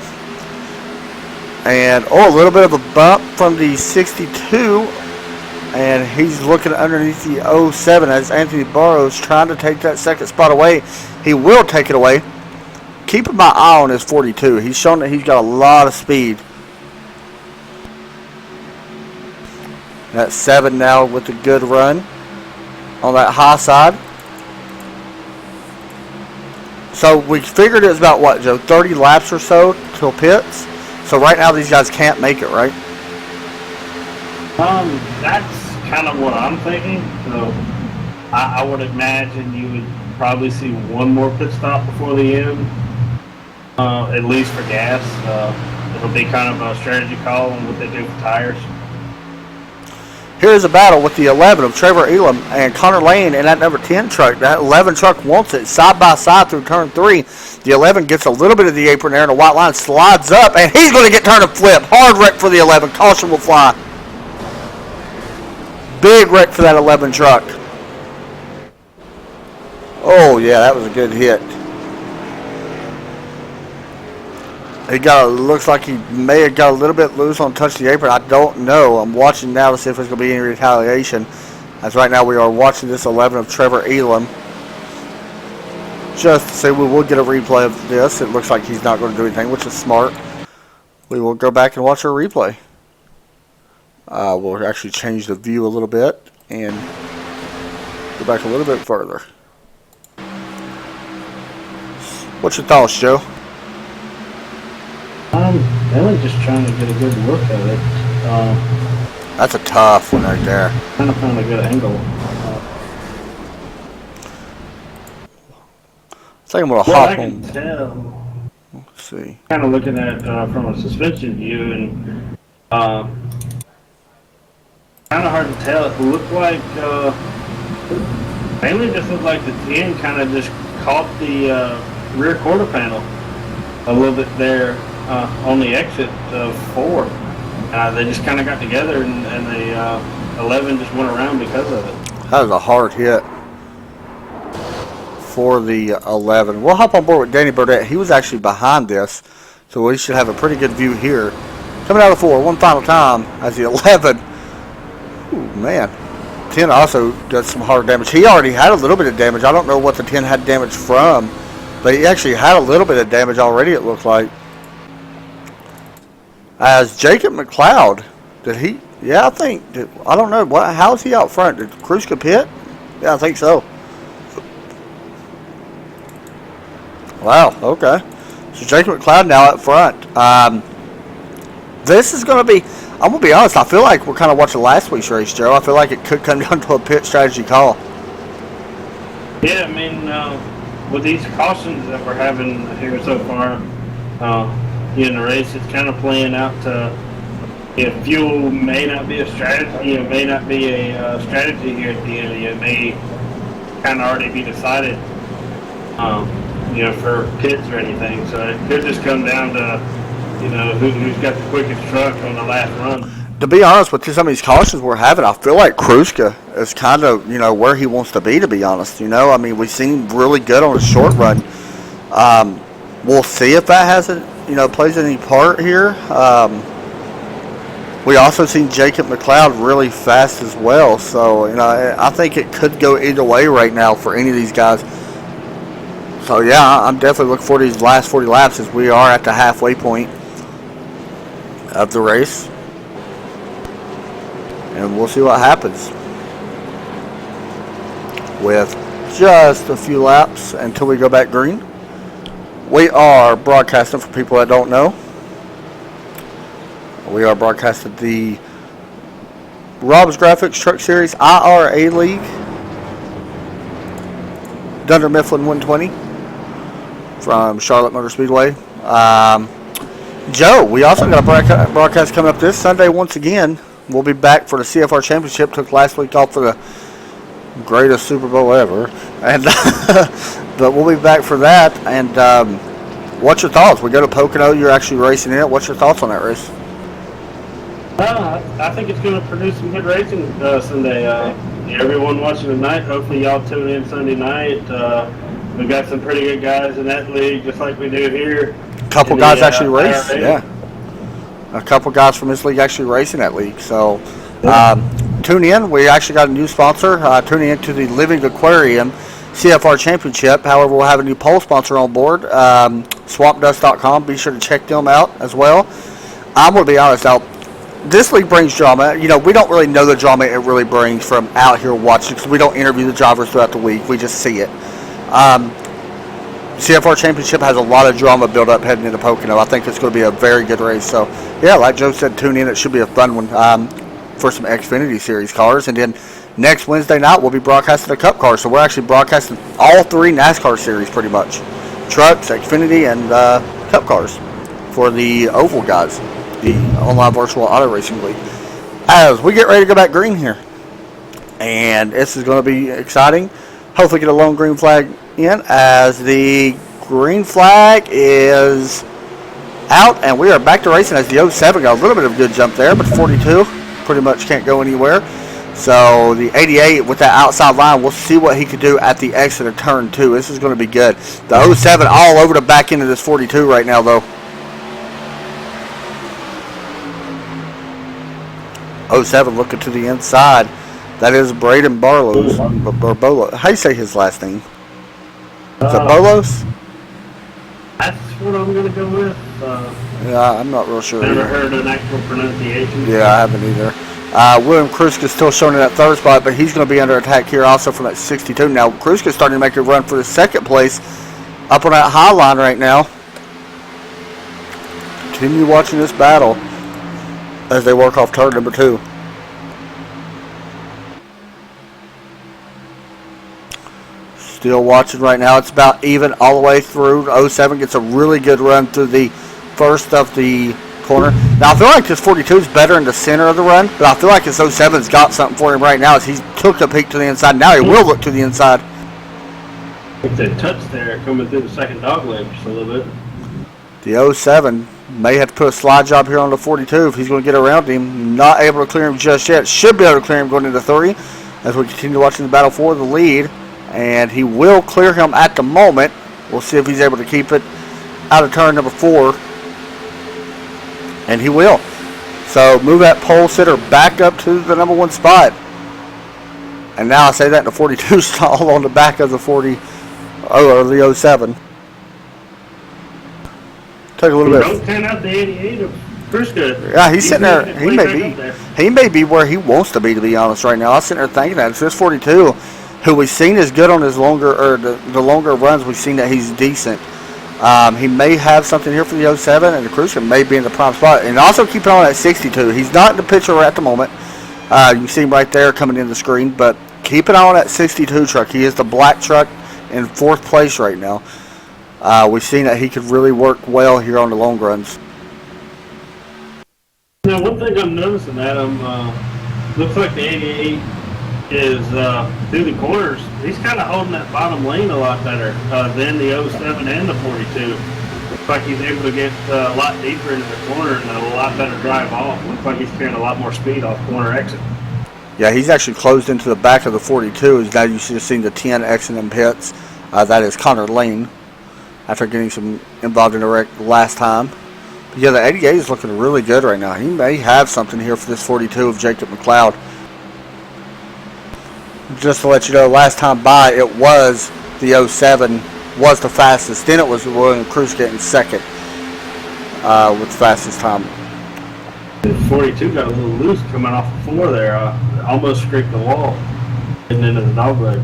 And, a little bit of a bump from the 62. And he's looking underneath the 07 as Anthony Burrows trying to take that second spot away. He will take it away. Keeping my eye on his 42. He's shown that he's got a lot of speed. That 7 now with a good run on that high side. So we figured it was about, what, Joe, 30 laps or so till pits? So right now these guys can't make it, right? That's kind of what I'm thinking. So I would imagine you would probably see one more pit stop before the end, at least for gas. It'll be kind of a strategy call on what they do for tires. Here's a battle with the 11 of Trevor Elam and Connor Lane in that number 10 truck. That 11 truck wants it side by side through turn 3. The 11 gets a little bit of the apron there and the white line slides up, and he's going to get turned and flip. Hard wreck for the 11. Caution will fly. Big wreck for that 11 truck. Oh, yeah, that was a good hit. He looks like he may have got a little bit loose on touch the apron. I don't know. I'm watching now to see if there's going to be any retaliation. As right now we are watching this 11 of Trevor Elam. Just to say we will get a replay of this. It looks like he's not going to do anything, which is smart. We will go back and watch our replay. We'll actually change the view a little bit and go back a little bit further. What's your thoughts, Joe? Really just trying to get a good look at it. That's a tough one right there. Trying to find a good angle. I think I'm going to Well, hop I can on. tell. Let's see. Kind of looking at from a suspension view, and kind of hard to tell. It looked like mainly just looked like the 10 kind of just caught the rear quarter panel a little bit there on the exit of 4. They just kind of got together, and the 11 just went around because of it. That was a hard hit for the 11. We'll hop on board with Danny Burdett. He was actually behind this, so we should have a pretty good view here. Coming out of 4, one final time as the 11. Ooh, man. 10 also does some hard damage. He already had a little bit of damage. I don't know what the 10 had damage from, but he actually had a little bit of damage already, it looked like. As Jacob McLeod, did he? Yeah, I don't know. How is he out front? Did Kruska pit? Yeah, I think so. Wow, okay. So Jacob McLeod now up front. This is going to be, I'm going to be honest, I feel like we're kind of watching last week's race, Joe. I feel like it could come down to a pit strategy call. Yeah, I mean, with these cautions that we're having here so far in the race, it's kind of playing out to, if fuel may not be a strategy, it may not be a strategy here at the end. It may kind of already be decided, for pits or anything. So it could just come down to, who's got the quickest truck on the last run. To be honest with you, some of these cautions we're having, I feel like Kruska is kind of, where he wants to be honest. I mean, we've seen him really good on a short run. We'll see if that plays any part here. We also seen Jacob McLeod really fast as well. So, I think it could go either way right now for any of these guys. So, yeah, I'm definitely looking forward to these last 40 laps as we are at the halfway point of the race. And we'll see what happens with just a few laps until we go back green. We are broadcasting, for people that don't know, we are broadcasting the Rob's Graphics Truck Series IRA League Dunder Mifflin 120 from Charlotte Motor Speedway. Joe, we also got a broadcast coming up this Sunday once again. We'll be back for the CFR Championship. Took last week off for the greatest Super Bowl ever. And but we'll be back for that. And what's your thoughts? We go to Pocono. You're actually racing in it. What's your thoughts on that race? I think it's going to produce some good racing Sunday. Everyone watching tonight, hopefully y'all tune in Sunday night. We've got some pretty good guys in that league, just like we do here. A couple guys actually race. Yeah. A couple guys from this league actually racing that league. So tune in. We actually got a new sponsor. Tune in to the Living Aquarium CFR Championship. However, we'll have a new pole sponsor on board, swampdust.com. Be sure to check them out as well. I'm going to be honest now. This league brings drama. We don't really know the drama it really brings from out here watching because we don't interview the drivers throughout the week. We just see it. CFR Championship has a lot of drama built up heading into Pocono. I think it's going to be a very good race. So, yeah, like Joe said, tune in. It should be a fun one for some Xfinity Series cars. And then next Wednesday night, we'll be broadcasting the Cup cars. So we're actually broadcasting all 3 NASCAR series pretty much. Trucks, Xfinity, and Cup cars for the Oval guys, the online virtual auto racing league. As we get ready to go back green here. And this is going to be exciting. Hopefully get a lone green flag in as the green flag is out and we are back to racing as the 07 got a little bit of a good jump there, but 42 pretty much can't go anywhere. So the 88 with that outside line, we'll see what he could do at the exit of turn 2. This is going to be good. The 07 all over the back end of this 42 right now though. 07 looking to the inside. That is Braden Barlow's. How do you say his last name? Is it Bolos? That's what I'm going to go with. Yeah, I'm not real sure. Never heard an actual pronunciation. Yeah, I haven't either. William Kruska is still showing in that third spot, but he's going to be under attack here also from that 62. Now, Kruska is starting to make a run for the second place up on that high line right now. Continue watching this battle as they work off turn number 2. Still watching right now. It's about even all the way through. 07 gets a really good run through the first of the corner. Now I feel like this 42 is better in the center of the run, but I feel like this 07's got something for him right now as he's took a peek to the inside. Now he will look to the inside. With that touch there coming through the second dog leg just a little bit. The 07 may have to put a slide job here on the 42 if he's going to get around him. Not able to clear him just yet. Should be able to clear him going into 3 as we continue watching the battle for the lead. And he will clear him at the moment. We'll see if he's able to keep it out of turn number 4. And he will. So move that pole sitter back up to the number 1 spot. And now I say that the 42 stall on the back of the 40 or the 07. Take a little bit. Don't turn out the 88 of Krishka. Yeah, he's sitting there. He may be where he wants to be honest, right now. I was sitting there thinking that. It's this 42, who we've seen is good on his longer, or the longer runs, we've seen that he's decent. He may have something here for the 07, and the Krishka may be in the prime spot. And also keep an eye on that 62. He's not in the picture at the moment. You can see him right there coming in the screen, but keep an eye on that 62 truck. He is the black truck in 4th place right now. We've seen that he could really work well here on the long runs. Now, one thing I'm noticing, Adam, looks like the 88 is through the corners. He's kind of holding that bottom lane a lot better than the 07 and the 42. Looks like he's able to get a lot deeper into the corner and a lot better drive off. Looks like he's carrying a lot more speed off corner exit. Yeah, he's actually closed into the back of the 42. Now you should have seen the 10 exiting pits. That is Connor Lane after getting some involved in the wreck last time. But yeah, the 88 is looking really good right now. He may have something here for this 42 of Jacob McLeod. Just to let you know, last time by, it was the 07 was the fastest. Then it was William Kruska in second with the fastest time. The 42 got a little loose coming off the floor there. Almost scraped the wall and into the dog leg.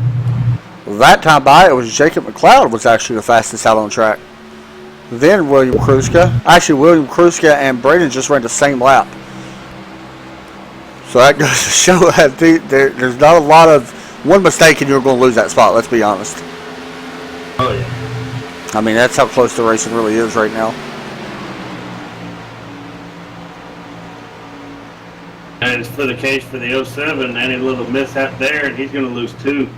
That time by, it was Jacob McLeod was actually the fastest out on track. Then William Kruska. Actually, William Kruska and Braden just ran the same lap. So that goes to show that there's not a lot of one mistake and you're going to lose that spot, let's be honest. Oh, yeah. I mean, that's how close the racing really is right now. And it's for the case for the 07, any little mishap there, and he's going to lose 2.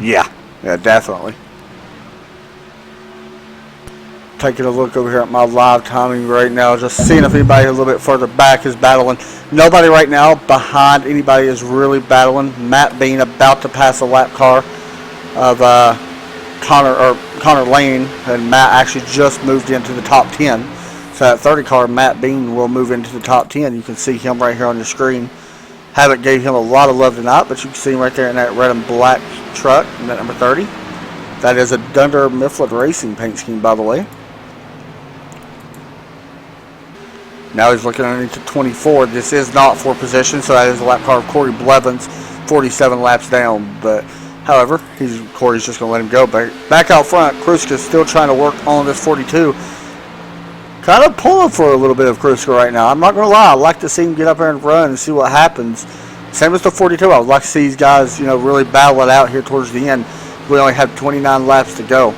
Yeah, definitely. Taking a look over here at my live timing right now, just seeing if anybody a little bit further back is battling. Nobody right now behind anybody is really battling. Matt Bean about to pass a lap car of Connor Lane, and Matt actually just moved into the top 10. So that 30 car, Matt Bean, will move into the top 10. You can see him right here on your screen. Haven't gave him a lot of love tonight, but you can see him right there in that red and black truck, in that number 30. That is a Dunder Mifflin Racing paint scheme, by the way. Now he's looking underneath the 24. This is not for position, so that is a lap car of Corey Blevins, 47 laps down. But, however, Corey's just going to let him go. Back out front, Kruska's still trying to work on this 42. Kind of pulling for a little bit of Kruska right now. I'm not going to lie. I'd like to see him get up there and run and see what happens. Same as the 42. I would like to see these guys, really battle it out here towards the end. We only have 29 laps to go.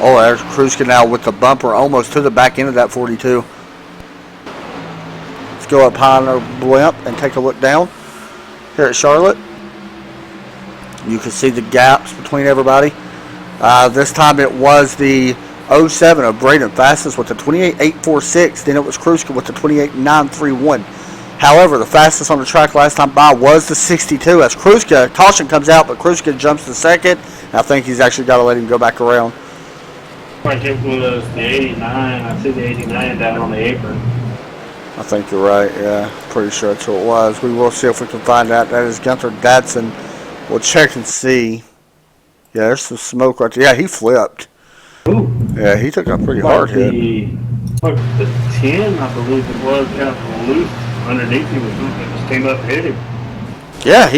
Oh, there's Kruska now with the bumper almost to the back end of that 42. Let's go up high on our blimp and take a look down here at Charlotte. You can see the gaps between everybody. This time it was the 07 of Braden fastest with the 28.846. Then it was Kruska with the 28.931. However, the fastest on the track last time by was the 62. As Kruska, caution comes out, but Kruska jumps to second. And I think he's actually got to let him go back around. Like it was the 89. I see the 89 down on the apron. I think you're right. Yeah, pretty sure that's what it was. We will see if we can find out. That is Gunther Dadson. We'll check and see. Yeah, there's some smoke right there. Yeah, he flipped. Ooh. Yeah, he took a pretty hard hit. The 10, I believe it was, kind of loose underneath him. It just came up and hit him. Yeah,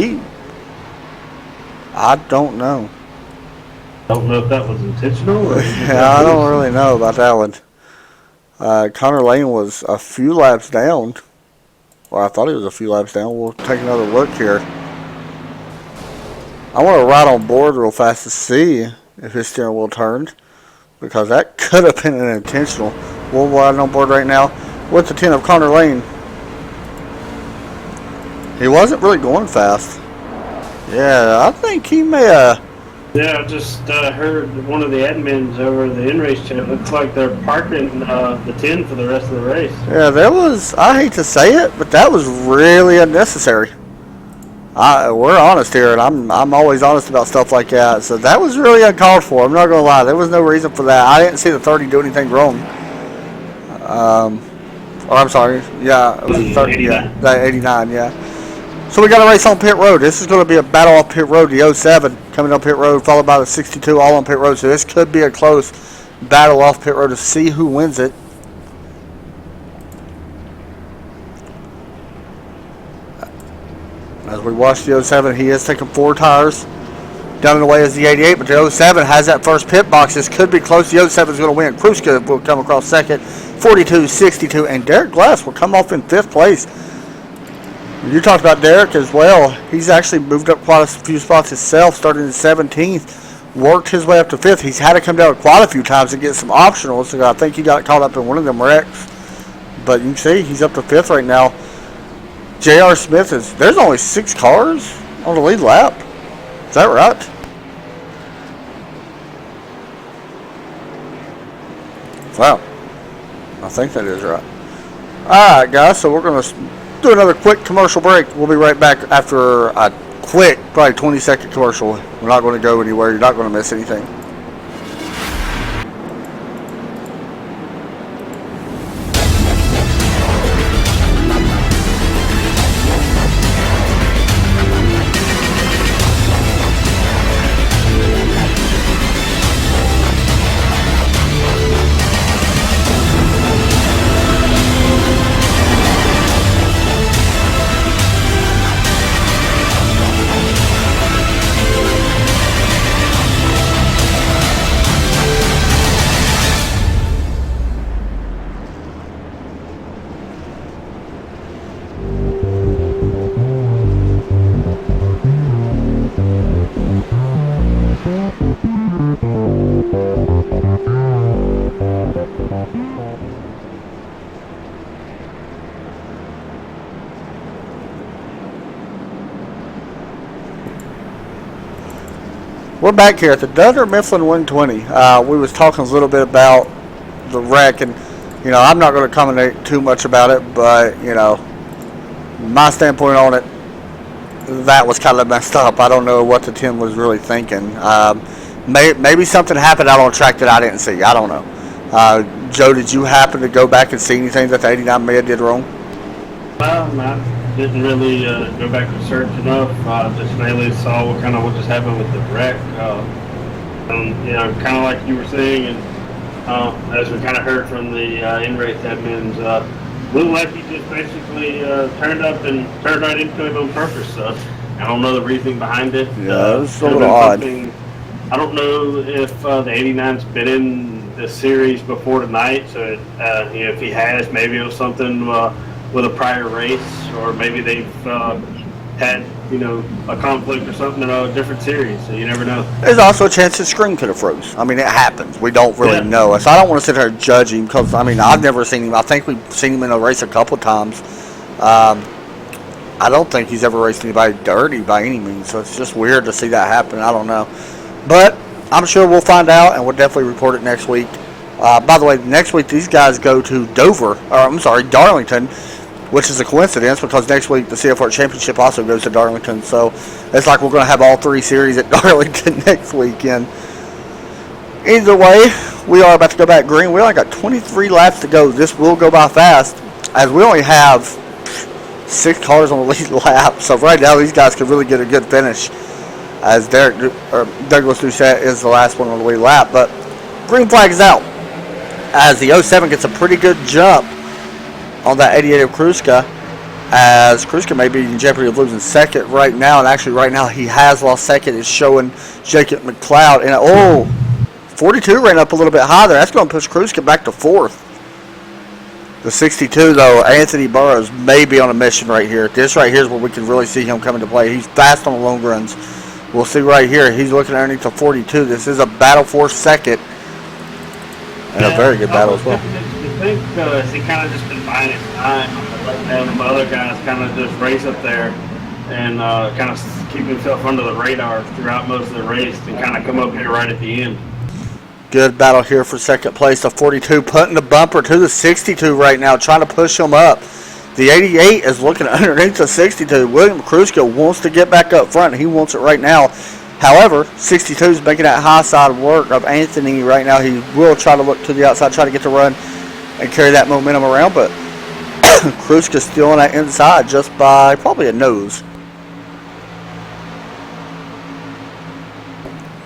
I don't know. Don't know if that was intentional or Yeah, I don't really know about that one. Connor Lane was a few laps down. Well, I thought he was a few laps down. We'll take another look here. I want to ride on board real fast to see if his steering wheel turned, because that could have been an intentional. We'll ride on board right now with the 10 of Connor Lane. He wasn't really going fast. Yeah, I think he may have. Yeah, I just heard one of the admins over the in-race chat. Looks like they're parking the 10 for the rest of the race. Yeah, that was, I hate to say it, but that was really unnecessary. We're honest here, and I'm always honest about stuff like that. So that was really uncalled for. I'm not going to lie. There was no reason for that. I didn't see the 30 do anything wrong. I'm sorry. Yeah, it was 30. 89. Yeah, that 89, yeah. So we got a race on pit road. This is going to be a battle off pit road. The 07 coming on pit road, followed by the 62 all on pit road. So this could be a close battle off pit road to see who wins it. As we watch the 07, he is taking 4 tires. Down and away is the 88, but the 07 has that first pit box. This could be close. The 07 is going to win. Kruska will come across second, 42, 62, and Derek Glass will come off in 5th place. You talked about Derek as well. He's actually moved up quite a few spots himself, starting in 17th, worked his way up to 5th. He's had to come down quite a few times to get some optionals. So I think he got caught up in one of them wrecks. But you can see he's up to 5th right now. J.R. Smith there's only 6 cars on the lead lap. Is that right? Wow. I think that is right. Alright, guys, so we're going to do another quick commercial break. We'll be right back after a quick, probably 20-second commercial. We're not going to go anywhere. You're not going to miss anything. We're back here at the Dunder Mifflin 120. We was talking a little bit about the wreck, and I'm not going to comment too much about it, but my standpoint on it, that was kind of messed up. I don't know what the 10 was really thinking. Maybe something happened out on track that I didn't see. I don't know. Joe, did you happen to go back and see anything that the 89 Med did wrong? I didn't really go back and search enough. Just mainly saw what just happened with the wreck. Kind of like you were saying, and as we kind of heard from the in-race admins, looked like he just basically turned up and turned right into it on purpose. I don't know the reasoning behind it. Yeah, it was a little odd. I don't know if the 89's been in the series before tonight, so if he has, maybe it was something with a prior race, or maybe they've had a conflict or something in a different series, so you never know. There's also a chance his screen could have froze. I mean, it happens. We don't really know. So I don't want to sit here and judge him, because I've never seen him. I think we've seen him in a race a couple times. I don't think he's ever raced anybody dirty by any means, so it's just weird to see that happen. I don't know. But I'm sure we'll find out, and we'll definitely report it next week. By the way, next week these guys go to Darlington, which is a coincidence, because next week the CF4 Championship also goes to Darlington. So it's like we're going to have all 3 series at Darlington next weekend. Either way, we are about to go back green. We only got 23 laps to go. This will go by fast, as we only have 6 cars on the lead lap. So right now these guys could really get a good finish, as Douglas Doucette is the last one on the lead lap. But green flag is out, as the 07 gets a pretty good jump on that 88 of Kruska, as Kruska may be in jeopardy of losing second right now. And actually right now he has lost second. It's showing Jacob McLeod. And 42 ran up a little bit high there. That's going to push Kruska back to fourth. The 62, though, Anthony Burrows may be on a mission right here. This right here is where we can really see him come into play. He's fast on the long runs. We'll see right here. He's looking underneath the 42. This is a battle for second. And a very good battle as well. I think he kind of just been buying his time, letting the other guys kind of just race up there and kind of keep himself under the radar throughout most of the race and kind of come up here right at the end. Good battle here for second place. The 42 putting the bumper to the 62 right now, trying to push him up. The 88 is looking underneath the 62. William Kruska wants to get back up front. He wants it right now. However, 62 is making that high side work of Anthony right now. He will try to look to the outside, try to get the run and carry that momentum around, but Kruska's still on that inside just by probably a nose.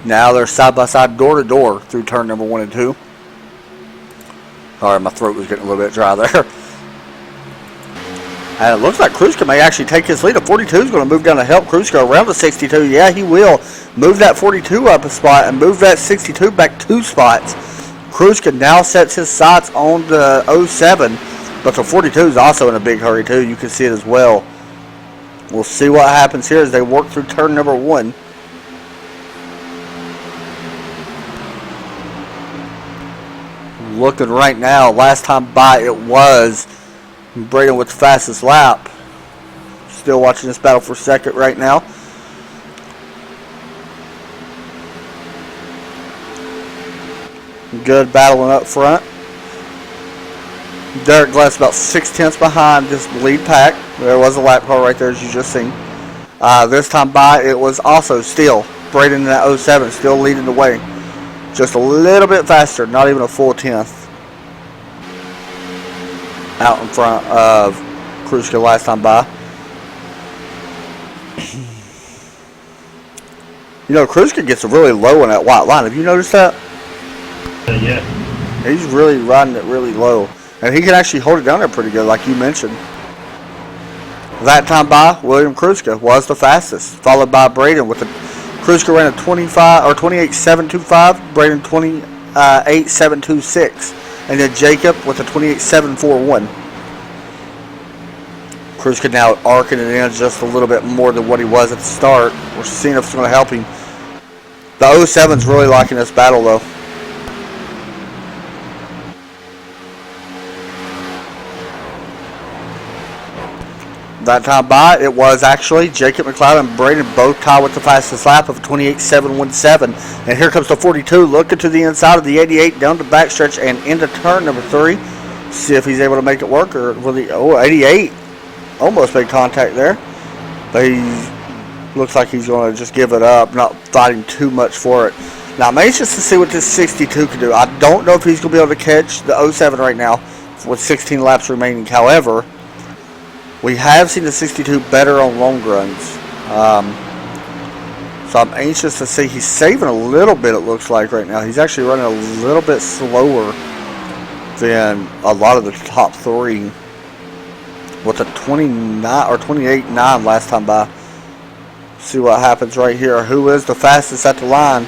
Now they're side by side, door to door through turn number 1 and 2. Sorry, my throat was getting a little bit dry there. And it looks like Kruska may actually take his lead. The 42 is going to move down to help Kruska around the 62. Yeah, he will move that 42 up a spot and move that 62 back 2 spots. Kruska now sets his sights on the 07, but the 42 is also in a big hurry too. You can see it as well. We'll see what happens here as they work through turn number 1. Looking right now, last time by it was Braden with the fastest lap. Still watching this battle for second right now. Good battling up front. Derek Glass about 6/10 behind this lead pack. There was a lap car right there as you just seen. This time by it was also still Braden in that 07 still leading the way. Just a little bit faster, not even a full 10th. Out in front of Kruska last time by. You know, Kruska gets really low on that white line. Have you noticed that? Yeah. He's really riding it really low. And he can actually hold it down there pretty good, like you mentioned. That time by, William Kruska was the fastest, followed by Braden with the Kruska ran a 28.725, Braden 28.726, and then Jacob with a 28.741. Kruska now arcing it in just a little bit more than what he was at the start. We're seeing if it's going to help him. The 07's really liking this battle though. That time by, it was actually Jacob McLeod and Braden both tied with the fastest lap of 28.717. And here comes the 42, looking to the inside of the 88, down the backstretch and into turn number 3. See if he's able to make it work, or will he? 88 almost made contact there. But he looks like he's going to just give it up, not fighting too much for it. Now I'm anxious to see what this 62 can do. I don't know if he's going to be able to catch the 07 right now with 16 laps remaining. However, we have seen the 62 better on long runs. So I'm anxious to see. He's saving a little bit, it looks like, right now. He's actually running a little bit slower than a lot of the top 3. With a 29 or 28.9 last time by. See what happens right here. Who is the fastest at the line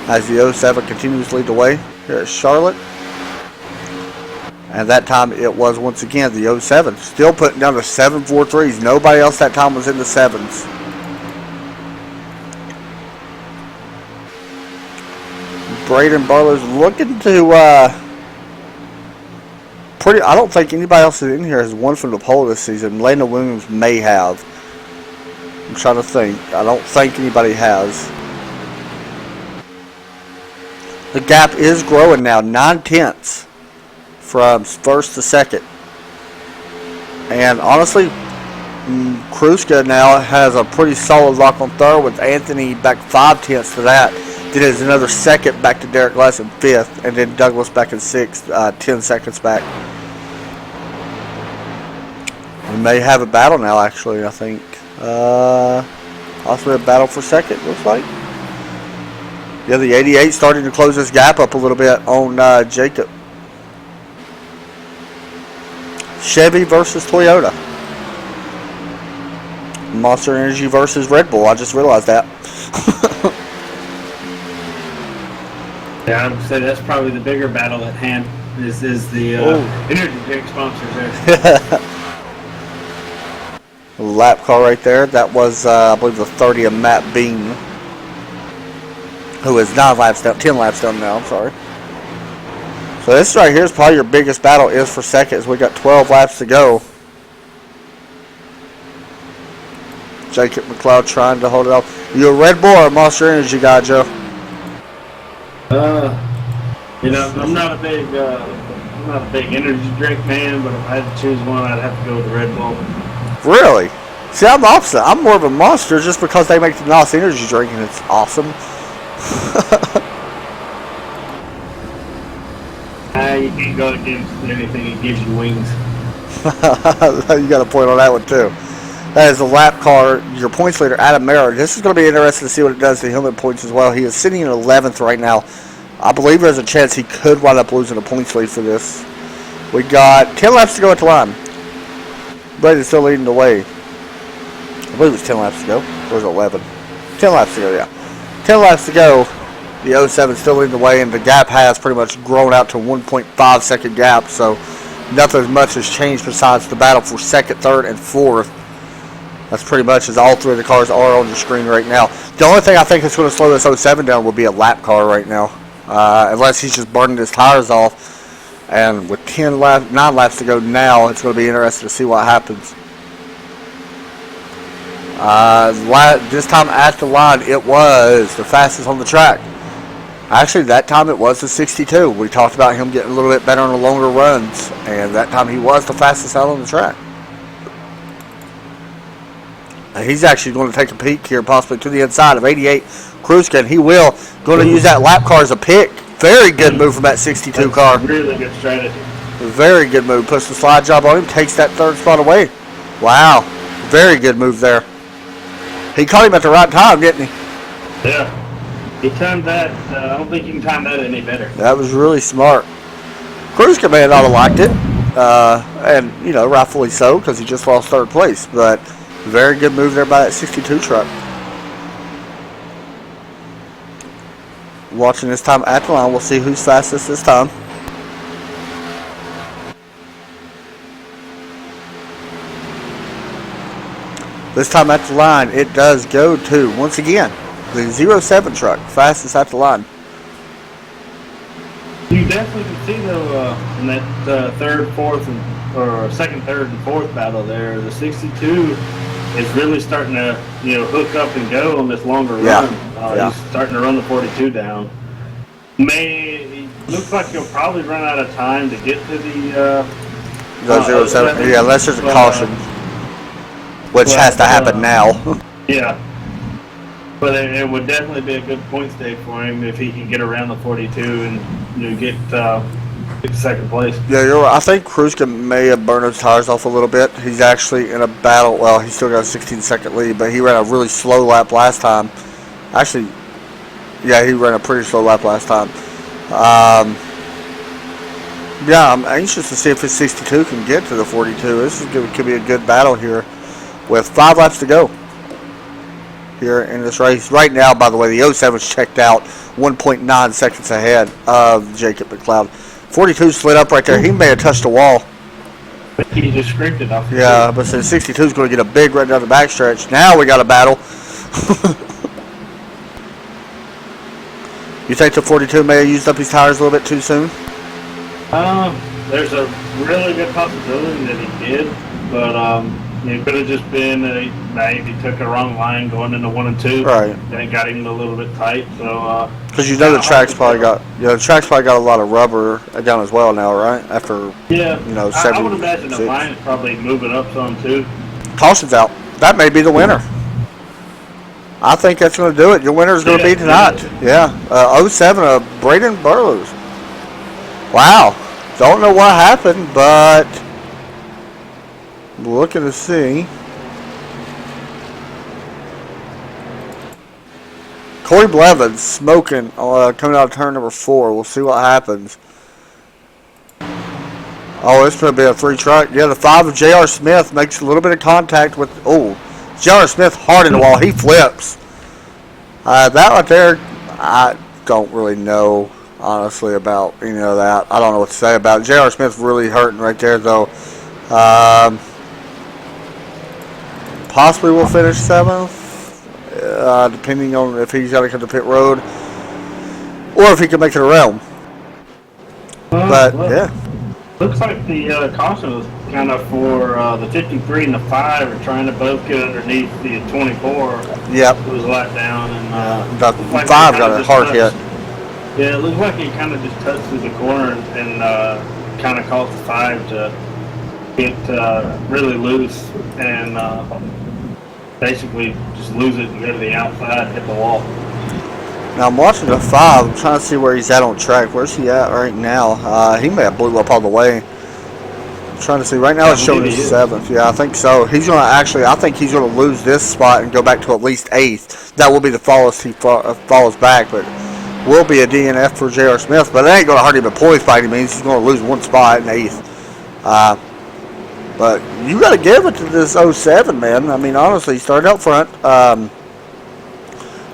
as the 07 continues to lead the way here at Charlotte. And that time it was once again the 07. Still putting down the 7.43s. Nobody else that time was in the 7s. Braden Barlow's looking to I don't think anybody else in here has won from the pole this season. Landon Williams may have. I'm trying to think. I don't think anybody has. The gap is growing now. 9/10 from first to second. And honestly, Kruska now has a pretty solid lock on third with Anthony back 5/10 to that. Then there's another second back to Derek Glass in 5th, and then Douglas back in 6th, 10 seconds back. We may have a battle now, actually, I think. Possibly a battle for second, looks like. Yeah, the 88 starting to close this gap up a little bit on Jacob. Chevy versus Toyota. Monster Energy versus Red Bull. I just realized that. Yeah, I would say that's probably the bigger battle at hand. Is the energy drink sponsors there? Lap car right there. That was, I believe, the 30 of Matt Bean, who is 10 laps down now. I'm sorry. So this right here is probably your biggest battle is for seconds. We got 12 laps to go. Jacob McLeod trying to hold it off. You a Red Bull or a Monster Energy guy, Joe? I'm not a big energy drink man, but if I had to choose one, I'd have to go with the Red Bull. Really? See, I'm the opposite. I'm more of a Monster just because they make the nice energy drink and it's awesome. You can't go against anything that gives you wings. You got a point on that one too. That is the lap car. Your points leader, Adam Merritt. This is going to be interesting to see what it does to helmet points as well. He is sitting in 11th right now. I believe there's a chance he could wind up losing a points lead for this. We got 10 laps to go at the line. Brady's still leading the way. I believe it was 10 laps to go. Or was it 11? 10 laps to go, yeah. 10 laps to go. The 07 still leading the way, and the gap has pretty much grown out to 1.5 second gap, so nothing much has changed besides the battle for second, third, and fourth. That's pretty much as all three of the cars are on the screen right now. The only thing I think that's going to slow this 07 down will be a lap car right now, unless he's just burning his tires off. And with 9 laps to go now, it's going to be interesting to see what happens. This time at the line, it was the fastest on the track. Actually, that time it was the 62. We talked about him getting a little bit better on the longer runs, and that time he was the fastest out on the track. He's actually going to take a peek here, possibly to the inside of 88 Kruzka. He will going to use that lap car as a pick. Very good move from that 62 car. Really good strategy. Very good move. Puts the slide job on him. Takes that third spot away. Wow. Very good move there. He caught him at the right time, didn't he? Yeah. He timed that. I don't think you can time that any better. That was really smart. Kruzka may not have liked it. And, rightfully so, because he just lost third place. But very good move there by that 62 truck. Watching this time at the line, we'll see who's fastest this time. This time at the line, it does go to, once again, the 07 truck, fastest at the line. You definitely can see, though, in that third, fourth, or second, third, and fourth battle there, the 62 is really starting to, hook up and go on this longer run. He's starting to run the 42 down. Looks like he'll probably run out of time to get to the 07. Yeah, unless there's a caution, which has to happen now. Yeah. But it would definitely be a good point stay for him if he can get around the 42 and get second place. Yeah, you're right. I think Kruzka may have burned his tires off a little bit. He's actually in a battle. Well, he's still got a 16-second lead, but he ran a really slow lap last time. Actually, yeah, he ran a pretty slow lap last time. Yeah, I'm anxious to see if his 62 can get to the 42. This could be a good battle here with 5 laps to go here in this race. Right now, by the way, the 07's checked out 1.9 seconds ahead of Jacob McLeod. 42 slid up right there. He may have touched the wall. He just scraped it off. Yeah, but since 62 is going to get a big run down the backstretch, now we got a battle. You think the 42 may have used up his tires a little bit too soon? There's a really good possibility that he did, but it could have just been maybe took a wrong line going into 1 and 2. Right. And it got him a little bit tight. So because the track's probably got a lot of rubber down as well now, right? After I would imagine the line is probably moving up some too. Caution's out. That may be the winner. I think that's going to do it. Your winner is going to be tonight. Yeah. 07 of Braden Burlows. Wow. Don't know what happened, but looking to see. Corey Blevins smoking coming out of turn number 4. We'll see what happens. Oh, it's going to be a 3 truck. Yeah, the 5 of J.R. Smith makes a little bit of contact with, J.R. Smith hard in the wall. He flips. That right there, I don't really know, honestly, about any of that. I don't know what to say about it. J.R. Smith really hurting right there, though. Possibly will finish 7th, depending on if he's got to come to pit road or if he can make it around. But, yeah. Looks like the caution was kind of for the 53 and the 5 are trying to both get underneath the 24. Yep. It was let down, and The like 5 got a hard hit. Yeah, it looks like he kind of just touched through the corner and kind of caused the 5 to get really loose and basically just lose it and go to the outside, hit the wall. Now I'm watching the 5. I'm trying to see where he's at on track. Where's he at right now? He may have blew up all the way. I'm trying to see. Right now it's showing his 7th. Yeah, I think so. He's going to actually, I think he's going to lose this spot and go back to at least 8th. That will be the farthest he falls back, but will be a DNF for J.R. Smith. But it ain't going to hurt him in points by any means. He's going to lose one spot in 8th. But you got to give it to this 07, man. I mean, honestly, he started out front.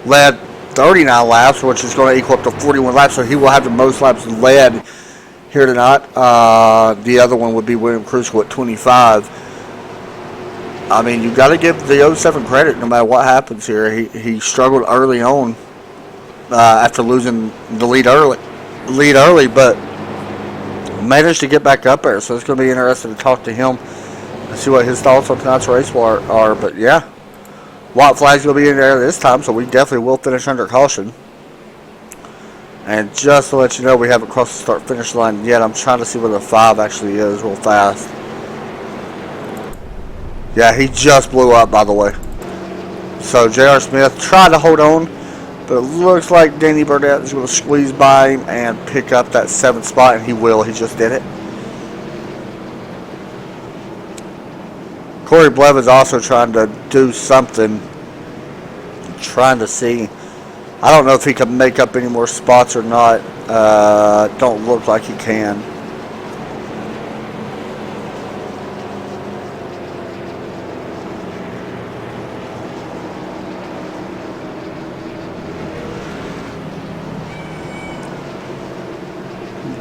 Led 39 laps, which is going to equal up to 41 laps, so he will have the most laps led here tonight. The other one would be William Crusoe at 25. I mean, you got to give the 07 credit no matter what happens here. He struggled early on after losing the lead early, but managed to get back up there, so it's going to be interesting to talk to him and see what his thoughts on tonight's race are. But yeah, white flag's going to be in there this time, so we definitely will finish under caution. And just to let you know, we haven't crossed the start-finish line yet. I'm trying to see where the 5 actually is real fast. Yeah, he just blew up, by the way. So J.R. Smith tried to hold on, but it looks like Danny Burdett is going to squeeze by him and pick up that 7th spot, and he will. He just did it. Corey Blevins also trying to do something. Trying to see. I don't know if he can make up any more spots or not. Don't look like he can.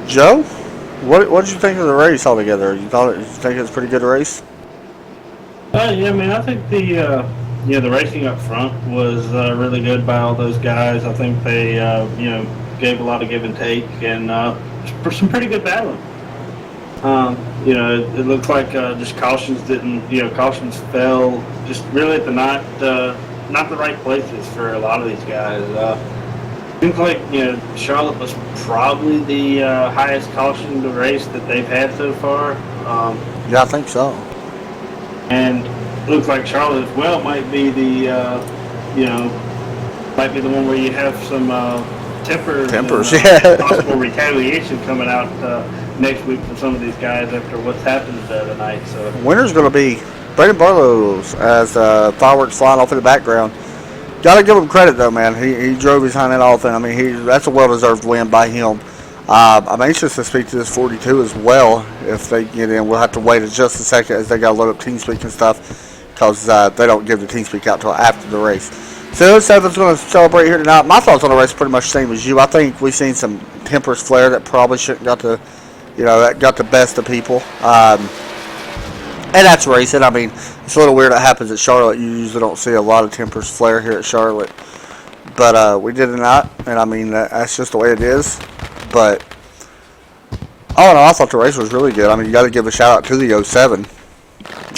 Joe, what did you think of the race altogether? You think it was a pretty good race? Yeah, man, I think the racing up front was really good by all those guys. I think they gave a lot of give and take and for some pretty good battling. It looked like just cautions fell just really at the not the right places for a lot of these guys. Seems like Charlotte was probably the highest caution race that they've had so far. Yeah, I think so. And it looks like Charlotte as well might be the might be the one where you have some tempers and, yeah. possible retaliation coming out next week from some of these guys after what's happened tonight. So Winner's going to be Brandon Barlows as fireworks flying off in the background. Got to give him credit though, man. He drove his hind end off, and I mean that's a well-deserved win by him. I'm anxious to speak to this 42 as well. If they get in, we'll have to wait just a second as they got to load up TeamSpeak and stuff because they don't give the TeamSpeak out until after the race. So 07's going to celebrate here tonight. My thoughts on the race are pretty much the same as you. I think we've seen some tempers flare that probably shouldn't got to, that got the best of people. And that's racing. I mean, it's a little weird that happens at Charlotte. You usually don't see a lot of tempers flare here at Charlotte. But we did tonight, and I mean, that's just the way it is. But all in all, I thought the race was really good. I mean, you got to give a shout out to the 07.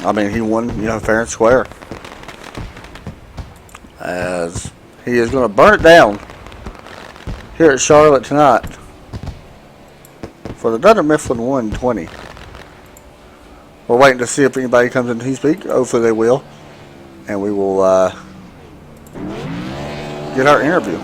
I mean, he won, fair and square. As he is going to burn it down here at Charlotte tonight for the Dunder Mifflin 120. We're waiting to see if anybody comes in TeamSpeak. Hopefully they will. And we will get our interview.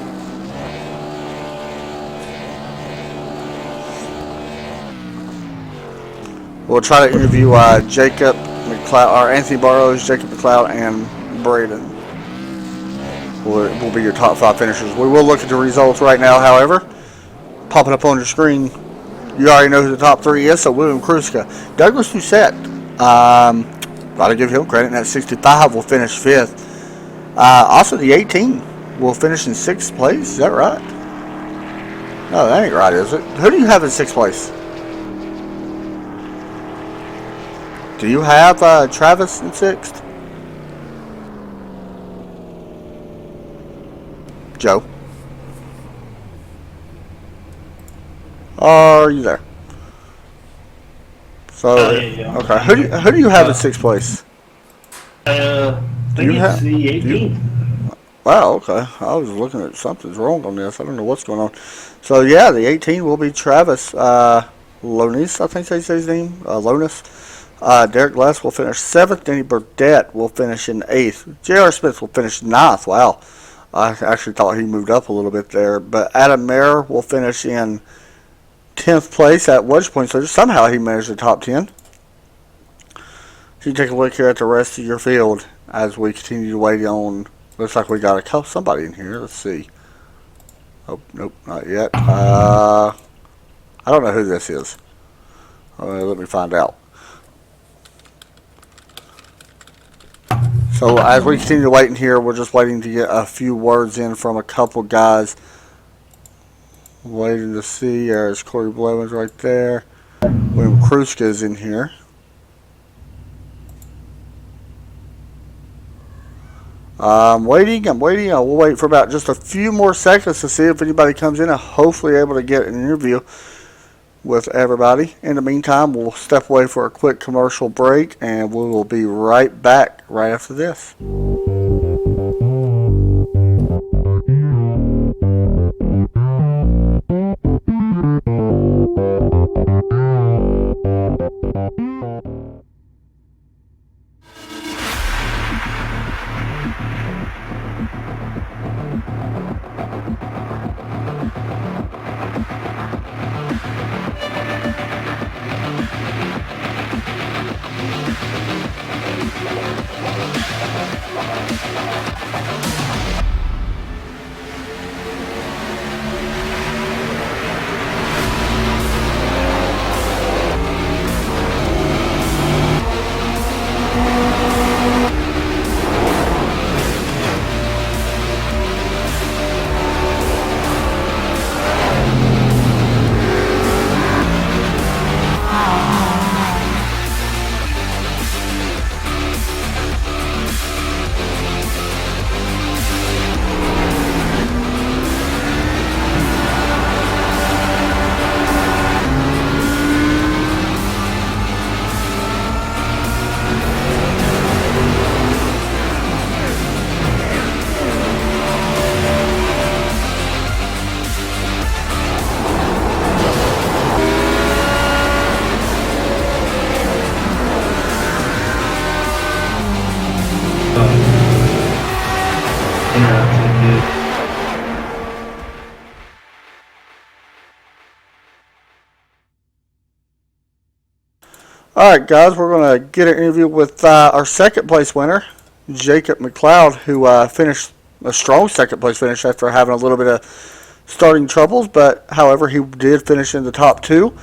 We'll try to interview Jacob McLeod, or Anthony Barrows, Jacob McLeod, and Braden. Will be your top 5 finishers. We will look at the results right now, however. Popping up on your screen, you already know who the top 3 is. So William Crusoe, Douglas Doucette, Gotta give him credit. And that 65 will finish 5th. Also, the 18 will finish in 6th place. Is that right? No, that ain't right, is it? Who do you have in 6th place? Do you have Travis in 6th? Joe? Are you there? So, yeah. okay. Who do you have in 6th place? I think it's the 18. Wow, okay. I was looking at something's wrong on this. I don't know what's going on. So, yeah, the 18 will be Travis Lonis, I think they say his name. Lonis. Derek Glass will finish 7th. Danny Burdett will finish in 8th. J.R. Smith will finish 9th. Wow. I actually thought he moved up a little bit there. But Adam Mayer will finish in 10th place at Wedge Point. So somehow he managed the top 10. So you take a look here at the rest of your field as we continue to wait on. Looks like we got somebody in here. Let's see. Oh, nope, not yet. I don't know who this is. Let me find out. So as we continue to wait in here, we're just waiting to get a few words in from a couple guys. Waiting to see. There's Corey Blevins right there. William Kruska is in here. I'm waiting. We'll wait for about just a few more seconds to see if anybody comes in and hopefully able to get an interview with everybody. In the meantime, we'll step away for a quick commercial break and we will be right back right after this. Alright guys, we're going to get an interview with our second place winner, Jacob McLeod, who finished a strong second place finish after having a little bit of starting troubles, but however he did finish in the top 2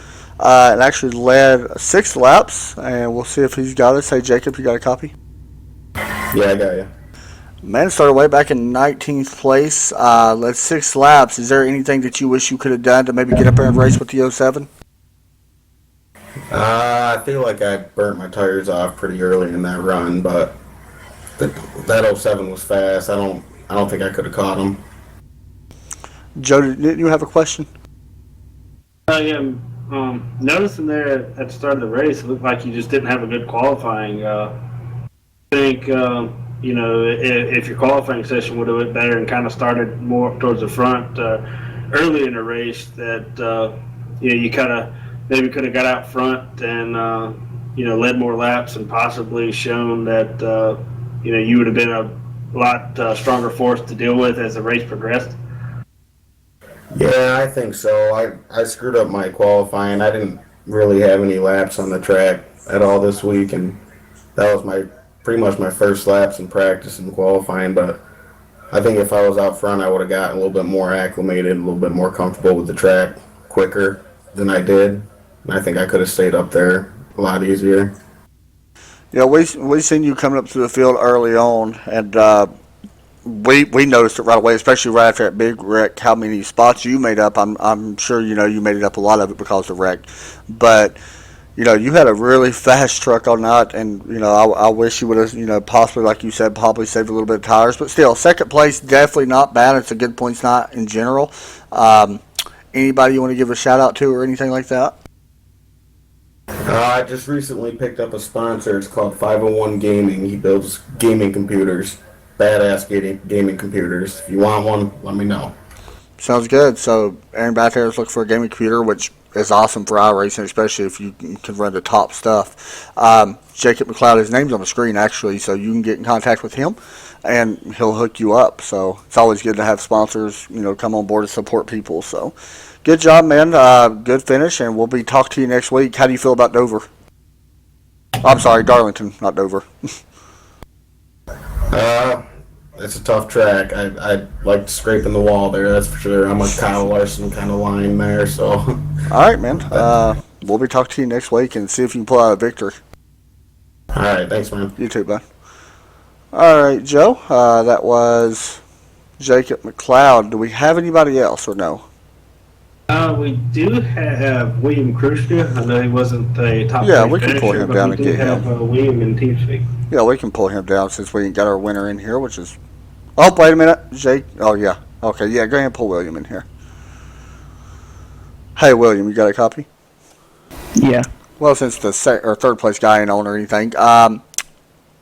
and actually led 6 laps, and we'll see if he's got us. Hey Jacob, you got a copy? Yeah, I got you. Man started way back in 19th place, led 6 laps. Is there anything that you wish you could have done to maybe get up there and race with the 07? I feel like I burnt my tires off pretty early in that run, but that 07 was fast. I don't think I could have caught him. Joe, didn't you have a question? I am noticing there at the start of the race, it looked like you just didn't have a good qualifying. I think if your qualifying session would have went better and kind of started more towards the front early in the race, that you kind of maybe could have got out front and led more laps and possibly shown that you would have been a lot stronger force to deal with as the race progressed. Yeah, I think so. I screwed up my qualifying. I didn't really have any laps on the track at all this week, and that was pretty much my first laps in practice and qualifying. But I think if I was out front, I would have gotten a little bit more acclimated, a little bit more comfortable with the track quicker than I did. And I think I could have stayed up there a lot easier. Yeah, we seen you coming up to the field early on, and we noticed it right away, especially right after that big wreck. How many spots you made up? I'm sure you made it up a lot of it because of the wreck, but you had a really fast truck all night, and I wish you would have possibly, like you said, probably saved a little bit of tires, but still, second place definitely not bad. It's a good points night in general. Anybody you want to give a shout out to or anything like that? I just recently picked up a sponsor. It's called 501 Gaming. He builds gaming computers, badass gaming computers. If you want one, let me know. Sounds good. So Aaron back there is looking for a gaming computer, which is awesome for iRacing, especially if you can run the top stuff. Jacob McLeod, his name's on the screen actually, so you can get in contact with him, and he'll hook you up. So it's always good to have sponsors, come on board to support people. So good job, man. Good finish, and we'll be talking to you next week. How do you feel about Dover? I'm sorry, Darlington, not Dover. It's a tough track. I like scraping the wall there, that's for sure. I'm a Kyle Larson kind of line there, so. All right, man. We'll be talking to you next week and see if you can pull out a victory. All right, thanks, man. You too, bud. All right, Joe. That was Jacob McLeod. Do we have anybody else or no? We do have William Krushka. I know he wasn't a top we can pull him down and get him. We do have William in TeamSpeak. Yeah, we can pull him down since we ain't got our winner in here, which is... Oh, wait a minute. Jake. Oh, yeah. Okay, yeah, go ahead and pull William in here. Hey, William, you got a copy? Yeah. Well, since the third place guy ain't on or anything,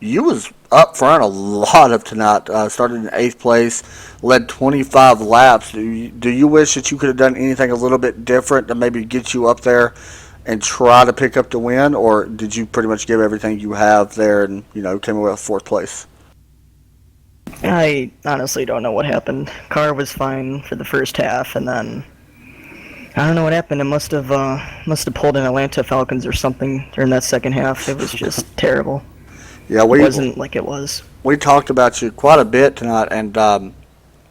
you was up front a lot of tonight. Started in 8th place, led 25 laps. Do you wish that you could have done anything a little bit different to maybe get you up there and try to pick up the win, or did you pretty much give everything you have there and came away with 4th place? I honestly don't know what happened. Car was fine for the first half, and then I don't know what happened. It must have pulled in Atlanta Falcons or something during that second half. It was just terrible. Yeah, it wasn't like it was. We talked about you quite a bit tonight, and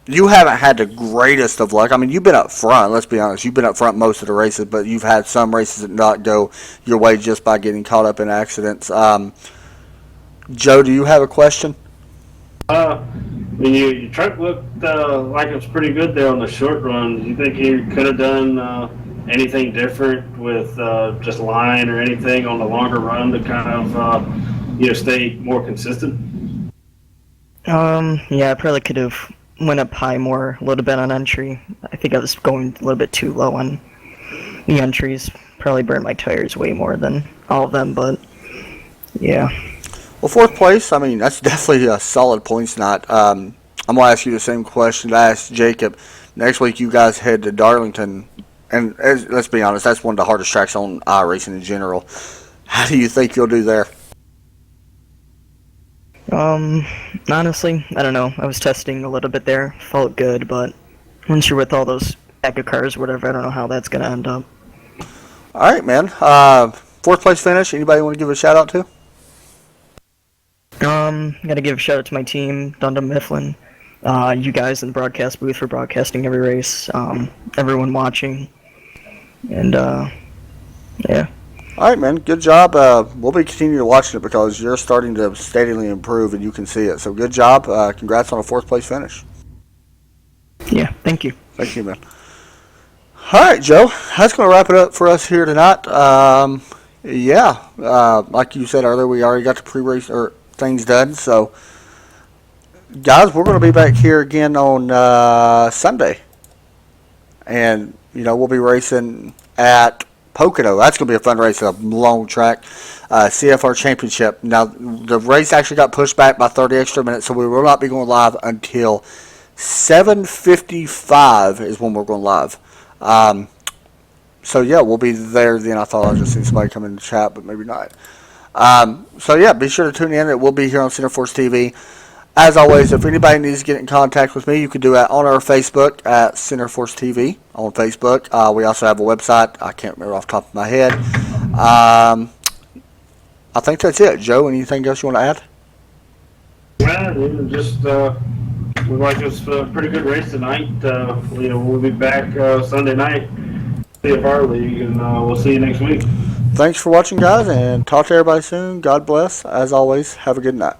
you haven't had the greatest of luck. I mean, you've been up front, let's be honest. You've been up front most of the races, but you've had some races that not go your way just by getting caught up in accidents. Joe, do you have a question? Your truck looked like it was pretty good there on the short run. Do you think you could have done anything different with just line or anything on the longer run to kind of stay more consistent? Yeah, I probably could have went up high more a little bit on entry. I think I was going a little bit too low on the entries. Probably burned my tires way more than all of them, but yeah. Well, 4th place, I mean, that's definitely a solid points night. I'm going to ask you the same question I asked Jacob. Next week, you guys head to Darlington, and let's be honest, that's one of the hardest tracks on iRacing in general. How do you think you'll do there? Honestly, I don't know. I was testing a little bit there. Felt good, but once you're with all those ACA cars or whatever, I don't know how that's going to end up. All right, man. 4th place finish. Anybody want to give a shout out to? Gotta give a shout out to my team, Dunder, Mifflin, you guys in the broadcast booth for broadcasting every race, everyone watching, and yeah. All right, man. Good job. We'll be continuing watching it because you're starting to steadily improve and you can see it. So good job. Congrats on a 4th place finish. Yeah, thank you. Thank you, man. All right, Joe. That's going to wrap it up for us here tonight. Like you said earlier, we already got the pre-race or things done. So, guys, we're going to be back here again on Sunday. And, we'll be racing at Pocono. That's going to be a fun race, a long track. CFR Championship. Now, the race actually got pushed back by 30 extra minutes, so we will not be going live until 7:55 is when we're going live. So, yeah, we'll be there then. I thought I just seen somebody come in the chat, but maybe not. Be sure to tune in. It will be here on Center Force TV. As always, if anybody needs to get in contact with me, you can do that on our Facebook at Center Force TV on Facebook. We also have a website. I can't remember off the top of my head. I think that's it. Joe, anything else you want to add? Well, just looked like it was a pretty good race tonight. We'll be back Sunday night, CFR League, and we'll see you next week. thanks for watching, guys, and talk to everybody soon. God bless. As always, have a good night.